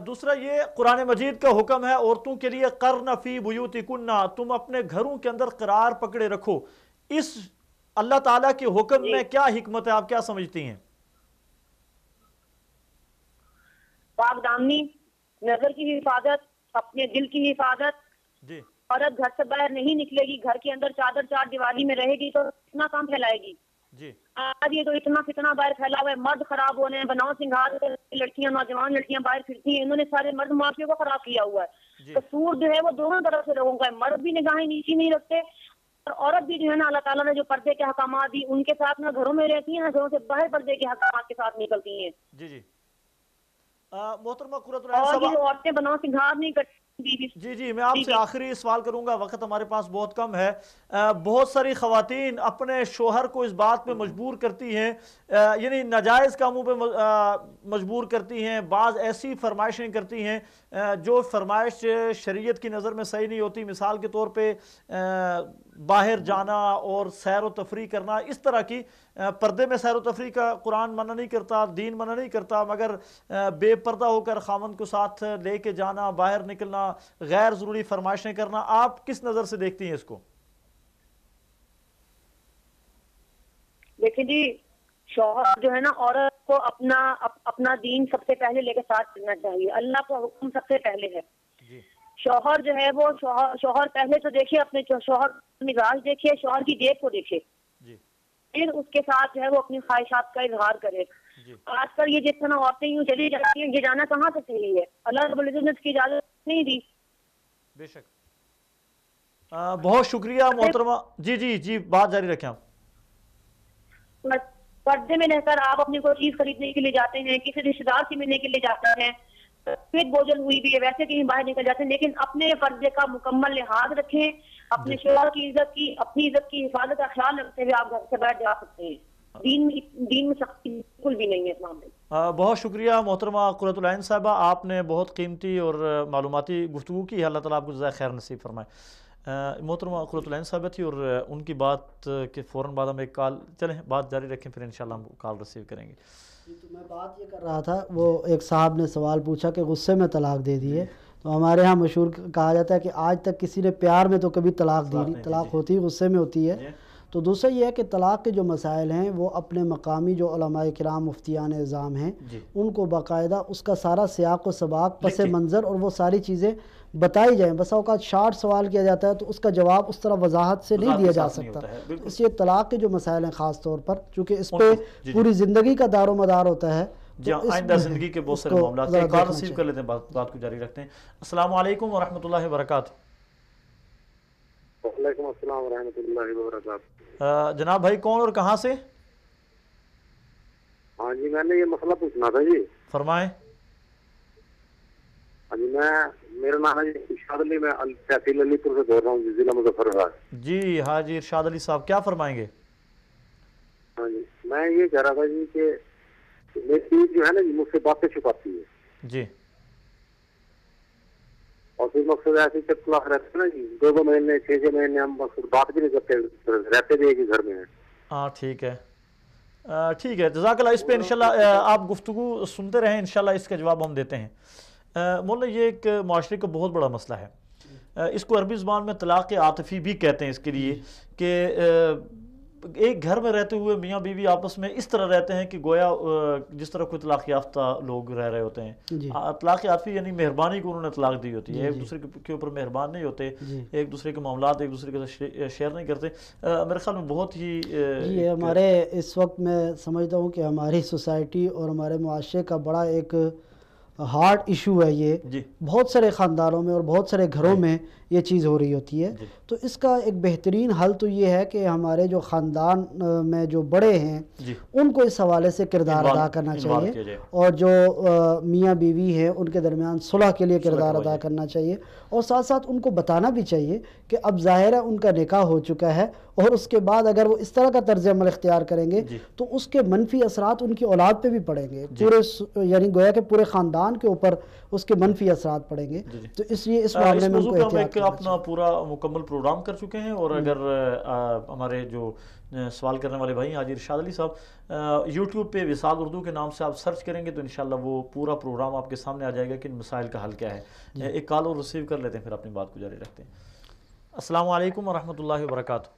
دوسرا یہ قرآن مجید کا حکم ہے عورتوں کے لیے, قرن فی بیوتکن, تم اپنے گھروں کے اندر قرار پکڑے رکھو. اس اللہ تعالیٰ کے حکم میں کیا حکمت ہے, آپ کیا سمجھتی ہیں؟ پاک دامنی, نظر کی حفاظت, اپنے دل کی حفاظت. عورت گھر سے باہر نہیں نکلے گی, گھر کے اندر چار دیوالی میں رہے گی تو اتنا کام پھیلائے گی. آج یہ تو اتنا فتنہ باہر پھیلا ہوا ہے, مرد خراب ہونے ہیں, بناؤ سنگھار لڑکیاں, نوجوان لڑکیاں باہر پھرتی ہیں, انہوں نے سارے مرد معاشرے کو خراب کیا ہوا ہے. قصور جو ہے وہ دونوں طرف سے لوگوں کا ہے, مرد بھی نگاہیں نیچی نہیں رکھتے اور عورت بھی جو ہے نا اللہ تعالیٰ نے جو پردے کے احکامات دی ان کے ساتھ نہ گھروں میں رہتی ہیں, نہ گھروں سے باہر پردے کے احکامات کے ساتھ نکلتی ہیں. محترمہ قرۃ العین صاحبہ, اور یہ عورتیں بناؤ سنگھار نہیں کرتی. جی میں آپ سے آخری سوال کروں گا, وقت ہمارے پاس بہت کم ہے. بہت ساری خواتین اپنے شوہر کو اس بات پہ مجبور کرتی ہیں, یعنی ناجائز کاموں پہ مجبور کرتی ہیں, بعض ایسی فرمائشیں کرتی ہیں جو فرمائش شریعت کی نظر میں صحیح نہیں ہوتی. مثال کے طور پہ باہر جانا اور سیر و تفریح کرنا, اس طرح کی. پردے میں سیر و تفریح کا قرآن منع نہیں کرتا, دین منع نہیں کرتا, مگر بے پردہ ہو کر خاوند کو ساتھ لے کے جانا, باہر نکلنا, غیر ضروری فرمائشیں کرنا, آپ کس نظر سے دیکھتی ہیں اس کو؟ دیکھیں جی, شوہر جو ہے نا عورت کو اپنا دین سب سے پہلے لے کے ساتھ چلنا چاہیے. اللہ کا حکم سب سے پہلے ہے. شوہر جو ہے وہ شوہر پہلے تو دیکھے اپنے شوہر مزاج دیکھے, شوہر کی جیب کو دیکھے, پھر اس کے ساتھ جو ہے وہ اپنی خواہشات کا اظہار کرے. آج کل یہ جس طرح عورتیں یوں چلی جاتی ہیں, یہ جانا کہاں سے صحیح ہے؟ اللہ رب العزت نے اس کی اجازت نہیں دی. بے شک. بہت شکریہ محترمہ. جی بات جاری رکھیں. آپ پردے میں رہ کر آپ اپنی کوئی چیز خریدنے کے لیے جاتے ہیں, کسی رشتے دار سے ملنے کے لیے جاتے ہیں, پیٹ بوجھل ہوئی بھی ہے, ویسے کہیں باہر نکل جاتے ہیں, لیکن اپنے پردے کا مکمل لحاظ رکھیں, اپنے شوہر کی عزت کی, اپنی عزت کی حفاظت کا خیال رکھتے ہوئے آپ گھر سے باہر جا سکتے ہیں. دین میں سختی بالکل بھی نہیں ہے اسلام میں. بہت شکریہ محترمہ قرۃ العین صاحبہ, آپ نے بہت قیمتی اور معلوماتی گفتگو کی. اللہ تعالیٰ آپ کو جزائے خیر نصیب فرمائے. محترمہ قرۃ صاحبہ تھی اور ان کی بات کے فوراً بعد ہم ایک کال، چلیں بات جاری رکھیں پھر انشاءاللہ ہم کال ریسیو کریں گے. تو میں بات یہ کر رہا تھا، وہ ایک صاحب نے سوال پوچھا کہ غصے میں طلاق دے دی ہے. تو ہمارے ہاں مشہور کہا جاتا ہے کہ آج تک کسی نے پیار میں تو کبھی طلاق دی نہیں، طلاق ہوتی ہے غصے میں ہوتی ہے. تو دوسرا یہ ہے کہ طلاق کے جو مسائل ہیں وہ اپنے مقامی جو علماء کرام مفتیان اعظام ہیں ان کو باقاعدہ اس کا سارا سیاق و سباق پس منظر اور وہ ساری چیزیں بتائی جائیں. بسا اوقات شارٹ سوال کیا جاتا ہے تو اس کا جواب اس طرح وضاحت سے نہیں دیا جا سکتا. اس لیے طلاق کے جو مسائل ہیں خاص طور پر چونکہ اس پہ پوری زندگی کا دار و مدار ہوتا ہے، آئندہ زندگی کے بہت سارے معاملات ہیں. کال ریسیو کر لیتے ہیں، بات کو جاری رکھتے ہیں. السلام علیکم ورحمۃ اللہ وبرکاتہ. وعلیکم السلام ورحمۃ اللہ وبرکاتہ. جناب بھائی کون اور کہاں سے؟ ہاں جی میں نے یہ مسئلہ پوچھنا تھا جی. فرمائیں. ہاں جی میرا نام ہے ارشاد علی، میں تحصیل علی پور سے بول رہا ہوں ضلع مظفر آباد. جی ہاں جی ارشاد علی صاحب کیا فرمائیں گے؟ ہاں جی میں یہ کہہ رہا تھا جی کہ میری چیز جو ہے نا جی مجھ سے باتیں چھپاتی ہے جی، اور پھر مقصد ایسے چپلا رہتے ہیں نا جی 2 مہینے 6 مہینے ہم مقصد بات بھی نہیں کرتے، رہتے بھی ایک ہی گھر میں ہیں. ہاں ٹھیک ہے ٹھیک ہے، جزاک اللہ. اس پہ انشاءاللہ آپ گفتگو سنتے رہیں، انشاءاللہ اس کا جواب ہم دیتے ہیں. مولانا یہ ایک معاشرے کا بہت بڑا مسئلہ ہے. اس کو عربی زبان میں طلاق عاطفی بھی کہتے ہیں اس کے لیے کہ ایک گھر میں رہتے ہوئے میاں بیوی آپس میں اس طرح رہتے ہیں کہ گویا جس طرح کوئی طلاق یافتہ لوگ رہ رہے ہوتے ہیں. طلاق عاطفی یعنی مہربانی کو انہوں نے طلاق دی ہوتی ہے، ایک دوسرے کے اوپر مہربان نہیں ہوتے، ایک دوسرے کے معاملات ایک دوسرے کے ساتھ شیئر نہیں کرتے. میرے خیال میں بہت ہی یہ ہمارے اس وقت میں سمجھتا ہوں کہ ہماری سوسائٹی اور ہمارے معاشرے کا بڑا ایک ہارڈ ایشو ہے. یہ بہت سارے خاندانوں میں اور بہت سارے گھروں میں یہ چیز ہو رہی ہوتی ہے. تو اس کا ایک بہترین حل تو یہ ہے کہ ہمارے جو خاندان میں جو بڑے ہیں ان کو اس حوالے سے کردار ادا کرنا چاہیے، اور جو میاں بیوی ہیں ان کے درمیان صلح کے لیے کردار ادا کرنا چاہیے، اور ساتھ ساتھ ان کو بتانا بھی چاہیے کہ اب ظاہر ہے ان کا نکاح ہو چکا ہے، اور اس کے بعد اگر وہ اس طرح کا طرز عمل اختیار کریں گے تو اس کے منفی اثرات ان کی اولاد پہ بھی پڑیں گے، پورے یعنی گویا کہ پورے خاندان کے اوپر اس کے منفی اثرات پڑیں گے. تو اس لیے اس معاملے میں ان کو احتیاط کرنا اپنا پورا مکمل پروگرام کر چکے ہیں. اور اگر ہمارے جو سوال کرنے والے بھائی حاجی ارشاد علی صاحب یوٹیوب پہ وصال اردو کے نام سے آپ سرچ کریں گے تو انشاءاللہ وہ پورا پروگرام آپ کے سامنے آ جائے گا کہ ان مسائل کا حل کیا ہے. ایک کال اور ریسیو کر لیتے ہیں پھر اپنی بات کو جاری رکھتے ہیں. السلام علیکم ورحمۃ اللہ وبرکاتہ.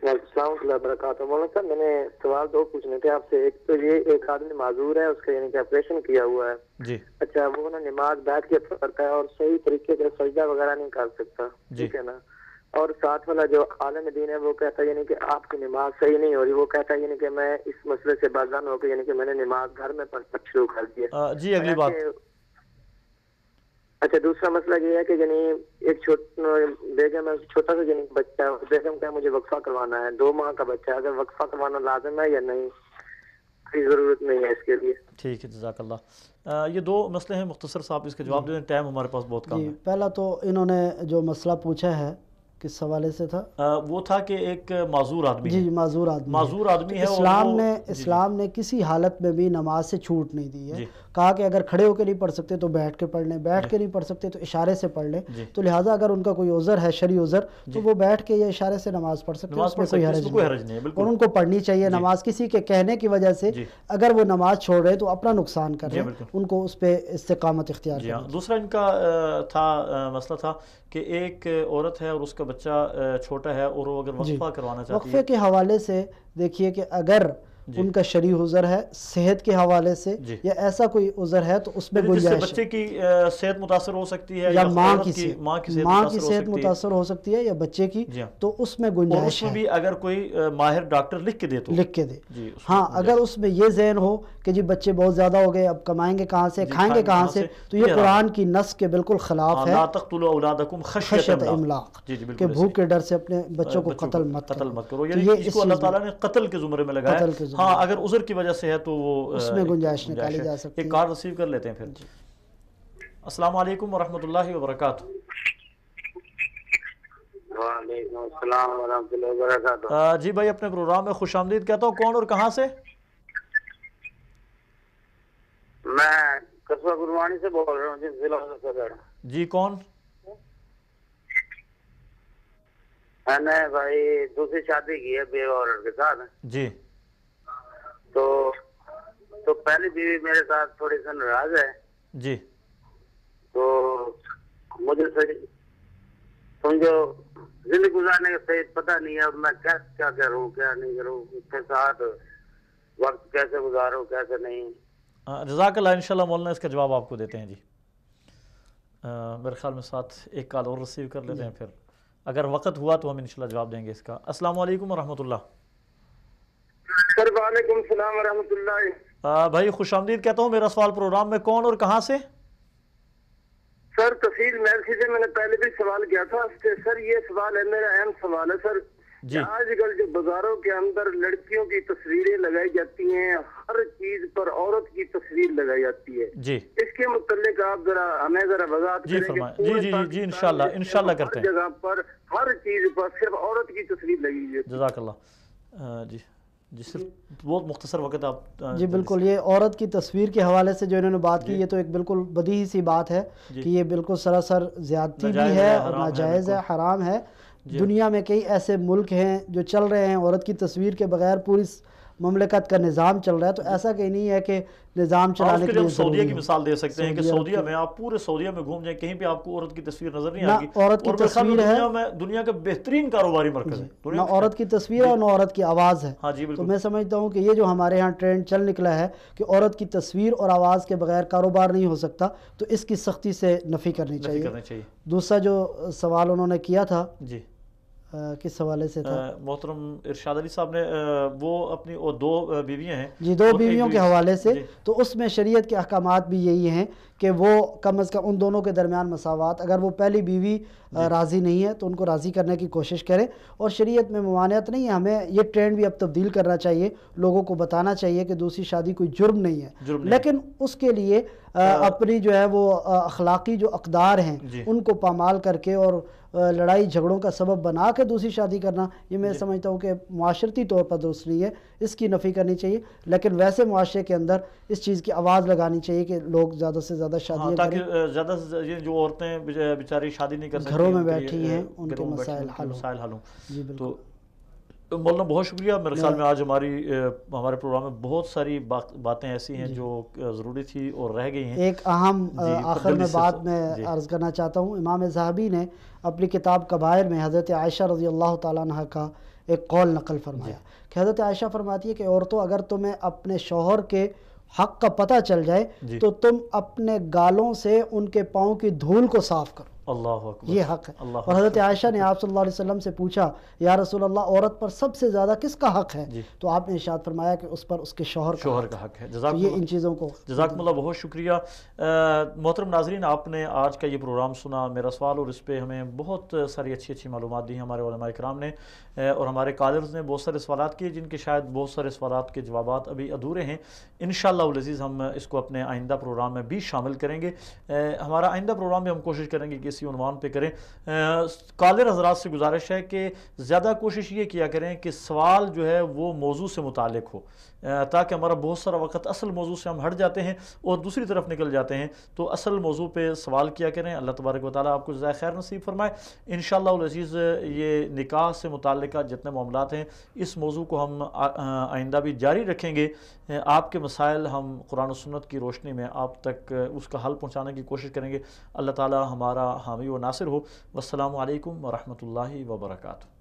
السلام علیکم وبرکاتہ. مولانا صاحب میں نے سوال 2 پوچھنے تھے آپ سے. ایک تو یہ ایک آدمی معذور ہے، اس کا یعنی کہ آپریشن کیا ہوا ہے جی. اچھا وہ نا نماز بیٹھ کے پڑھتا ہے اور صحیح طریقے سے سجدہ وغیرہ نہیں کر سکتا، ٹھیک ہے نا. اور ساتھ والا جو عالم دین ہے وہ کہتا ہے یعنی کہ آپ کی نماز صحیح نہیں ہو رہی. وہ کہتا ہے یعنی کہ میں اس مسئلے سے بازان ہو کے یعنی کہ میں نے نماز گھر میں پڑھنا شروع کر دیا. جی اگلی بات. اچھا دوسرا مسئلہ یہ ہے کہ یعنی ایک بیگم ہے، چھوٹا سا یعنی بچہ ہے، بیگم کا مجھے وقفہ کروانا ہے، 2 ماہ کا بچہ ہے. اگر وقفہ کروانا لازم ہے یا نہیں، کوئی ضرورت نہیں ہے اس کے لیے؟ ٹھیک ہے جزاک اللہ. یہ 2 مسئلے ہیں، مختصر صاحب اس کے جواب دیں، ٹائم ہمارے پاس بہت کم ہے. پہلا تو انہوں نے جو مسئلہ پوچھا ہے کس حوالے سے تھا؟ وہ تھا کہ ایک معذور آدمی جی معذور آدمی ہے. اسلام نے کسی حالت میں بھی نماز سے چھوٹ نہیں دی ہے. کہا کہ اگر کھڑے ہو کے نہیں پڑھ سکتے تو بیٹھ کے پڑھ لیں، بیٹھ کے نہیں پڑھ سکتے تو اشارے سے پڑھ لیں. تو لہٰذا اگر ان کا کوئی عذر ہے شرعی عذر تو وہ بیٹھ کے یا اشارے سے نماز پڑھ سکتے ہیں، اس میں کوئی حرج نہیں ہے. اور ان کو پڑھنی چاہیے نماز. کسی کے کہنے کی وجہ سے اگر وہ نماز چھوڑ رہے تو اپنا نقصان کر رہے ہیں، ان کو اس پہ استقامت اختیار کریں. دوسرا ان کا مسئلہ تھا کہ ایک عورت ہے اور اس کا بچہ چھوٹا ہے اور وہ اگر وقفہ کروانا چاہتی ہے. وقفے کے حوالے سے دیکھیے کہ اگر ان کا شرعی عذر ہے صحت کے حوالے سے یا ایسا کوئی عذر ہے تو اس میں گنجائش ہے. بچے کی صحت متاثر ہو سکتی ہے یا ماں کی صحت متاثر ہو سکتی ہے یا بچے کی، تو اس میں گنجائش ہے. بھی اگر کوئی ماہر ڈاکٹر لکھ کے دے. ہاں اگر اس میں یہ ذہن ہو کہ جی بچے بہت زیادہ ہو گئے، اب کمائیں گے کہاں سے، کھائیں گے کہاں سے، تو یہ قرآن کی نص کے بالکل خلاف ہے. لا تقتلوا اولادکم خشیۃ املاق، کہ بھوک کے ڈر سے اپنے بچوں کو قتل مت کرو. یعنی اس کو اللہ تعالیٰ نے قتل کے زمرے میں لگایا. ہاں اگر عذر کی وجہ سے ہے تو وہ اس میں گنجائش نکالی جا سکتی ہے. ایک کال ریسیو کر لیتے ہیں پھر. السلام علیکم ورحمۃ اللہ وبرکاتہ. وعلیکم السلام ورحمۃ اللہ وبرکاتہ. جی بھائی اپنے پروگرام میں خوش آمدید کہتا ہوں. کون اور کہاں سے؟ میں قصبہ گروانی سے بول رہا ہوں جی، ضلع مظفر. جی کون؟ میں نے بھائی دوسری شادی کی ہے بیوہ عورت کے ساتھ. جی تو پہلی بیوی میرے ساتھ تھوڑی سی ناراض ہے. جی تو مجھے صحیح سمجھو زندگی گزارنے کا صحیح پتہ نہیں ہے. اب میں کیا کروں کیا نہیں کروں, اس کے ساتھ وقت کیسے گزاروں کیسے نہیں. جزاک اللہ. انشاءاللہ مولانا اس کا جواب آپ کو دیتے ہیں. جی میرے خیال میں ساتھ ایک کال اور ریسیو کر لیتے ہیں, پھر اگر وقت ہوا تو ہم انشاءاللہ جواب دیں گے اس کا. السلام علیکم ورحمۃ اللہ. سر وعلیکم السلام ورحمۃ اللہ. بھائی خوش آمدید کہتا ہوں. میرا سوال پروگرام میں کون اور کہاں سے؟ سر تفصیل میرسی سے میں نے پہلے بھی سوال کیا تھا. سر یہ سوال ہے, میرا اہم سوال ہے سر. جی آج کل جو بازاروں کے اندر لڑکیوں کی تصویریں لگائی جاتی ہیں, ہر چیز پر عورت کی تصویر لگائی جاتی ہے. جی اس کے متعلق آپ ذرا ہمیں وضاحت جی کریں. فرمائیں. جی انشاءاللہ کرتے ہیں. ہر جگہ پر ہر چیز پر صرف عورت کی تصویر لگی ہوئی ہے. جزاک اللہ. جی صرف بہت مختصر وقت آپ. جی بالکل, یہ عورت کی تصویر کے حوالے سے جو انہوں نے بات کی, یہ تو ایک بالکل بدیہی سی بات ہے کہ یہ بالکل سراسر زیادتی بھی ہے اور ناجائز ہے, حرام ہے. دنیا میں کئی ایسے ملک ہیں جو چل رہے ہیں عورت کی تصویر کے بغیر پوری مملکت کا نظام چل رہا ہے. تو ایسا کہیں نہیں ہے کہ نظام چلانے کے لیے سعودیہ کی مثال دے سکتے ہیں کہ سعودیہ میں آپ پورے سعودیہ میں گھوم جائیں, کہیں پہ آپ کو عورت کی تصویر نظر نہیں آئے گی. عورت کی تصویر ہے, دنیا کا بہترین کاروباری مرکز ہے. نہ عورت کی تصویر ہے اور نہ عورت کی آواز ہے. ہاں جی بالکل. تو میں سمجھتا ہوں کہ یہ جو ہمارے ہاں ٹرینڈ چل نکلا ہے کہ عورت کی تصویر اور آواز کے بغیر کاروبار نہیں ہو سکتا, تو اس کی سختی سے نفی کرنی چاہیے. دوسرا جو سوال انہوں نے کیا تھا, جی کس حوالے سے تھا؟ محترم ارشاد علی صاحب نے وہ اپنی دو بیویاں ہیں. جی, دو بیویوں کے حوالے سے. تو اس میں شریعت کے احکامات بھی یہی ہیں کہ وہ کم از کم ان دونوں کے درمیان مساوات. اگر وہ پہلی بیوی راضی نہیں ہے تو ان کو راضی کرنے کی کوشش کریں, اور شریعت میں ممانعت نہیں ہے. ہمیں یہ ٹرینڈ بھی اب تبدیل کرنا چاہیے, لوگوں کو بتانا چاہیے کہ دوسری شادی کوئی جرم نہیں ہے, لیکن اس کے لیے اپنی جو ہے وہ اخلاقی جو اقدار ہیں ان کو پامال کر کے اور لڑائی جھگڑوں کا سبب بنا کے دوسری شادی کرنا, یہ میں سمجھتا ہوں کہ معاشرتی طور پر درست نہیں ہے. اس کی نفی کرنی چاہیے, لیکن ویسے معاشرے کے اندر اس چیز کی آواز لگانی چاہیے کہ لوگ زیادہ سے زیادہ شادیاں کریں, تاکہ زیادہ سے جو عورتیں بیچاری شادی نہیں کر سکتی, گھروں میں بیٹھی ہیں, ان کے مسائل حل ہوں. جی بالکل. مولانا بہت شکریہ. میرے خیال میں آج ہمارے پروگرام میں بہت ساری باتیں ایسی ہیں جو ضروری تھی اور رہ گئی ہیں. ایک اہم آخر میں بات میں عرض کرنا چاہتا ہوں. امام ذہبی نے اپنی کتاب کبائر میں حضرت عائشہ رضی اللہ تعالیٰ عنہ کا ایک قول نقل فرمایا کہ حضرت عائشہ فرماتی ہے کہ عورتوں, اگر تمہیں اپنے شوہر کے حق کا پتہ چل جائے تو تم اپنے گالوں سے ان کے پاؤں کی دھول کو صاف کرو. اللہ اکبر. یہ حق ہے. اور حضرت عائشہ نے آپ صلی اللہ علیہ وسلم سے پوچھا, یا رسول اللہ عورت پر سب سے زیادہ کس کا حق ہے؟ تو آپ نے ارشاد فرمایا کہ اس پر اس کے شوہر کا حق ہے. یہ ان چیزوں کو جزاکم اللہ, بہت شکریہ. محترم ناظرین, آپ نے آج کا یہ پروگرام سنا, میرا سوال, اور اس پہ ہمیں بہت ساری اچھی معلومات دی ہیں ہمارے علماء کرام نے, اور ہمارے کالرز نے بہت سارے سوالات کیے جن کے شاید بہت سارے سوالات کے جوابات ابھی ادھورے ہیں. انشاءاللہ العزیز ہم اس کو اپنے آئندہ پروگرام میں بھی شامل کریں گے. ہمارا آئندہ پروگرام میں ہم کوشش کریں گے کہ اسی عنوان پہ کریں. کالر حضرات سے گزارش ہے کہ زیادہ کوشش یہ کیا کریں کہ سوال جو ہے وہ موضوع سے متعلق ہو, تاکہ ہمارا بہت سارا وقت اصل موضوع سے ہم ہٹ جاتے ہیں اور دوسری طرف نکل جاتے ہیں. تو اصل موضوع پہ سوال کیا کریں. اللہ تبارک و تعالیٰ آپ کو جزائے خیر نصیب فرمائے. انشاءاللہ العزیز یہ نکاح سے متعلقہ جتنے معاملات ہیں اس موضوع کو ہم آئندہ بھی جاری رکھیں گے. آپ کے مسائل ہم قرآن و سنت کی روشنی میں آپ تک اس کا حل پہنچانے کی کوشش کریں گے. اللہ تعالیٰ ہمارا حامی و ناصر ہو. والسلام علیکم ورحمۃ اللہ وبرکاتہ.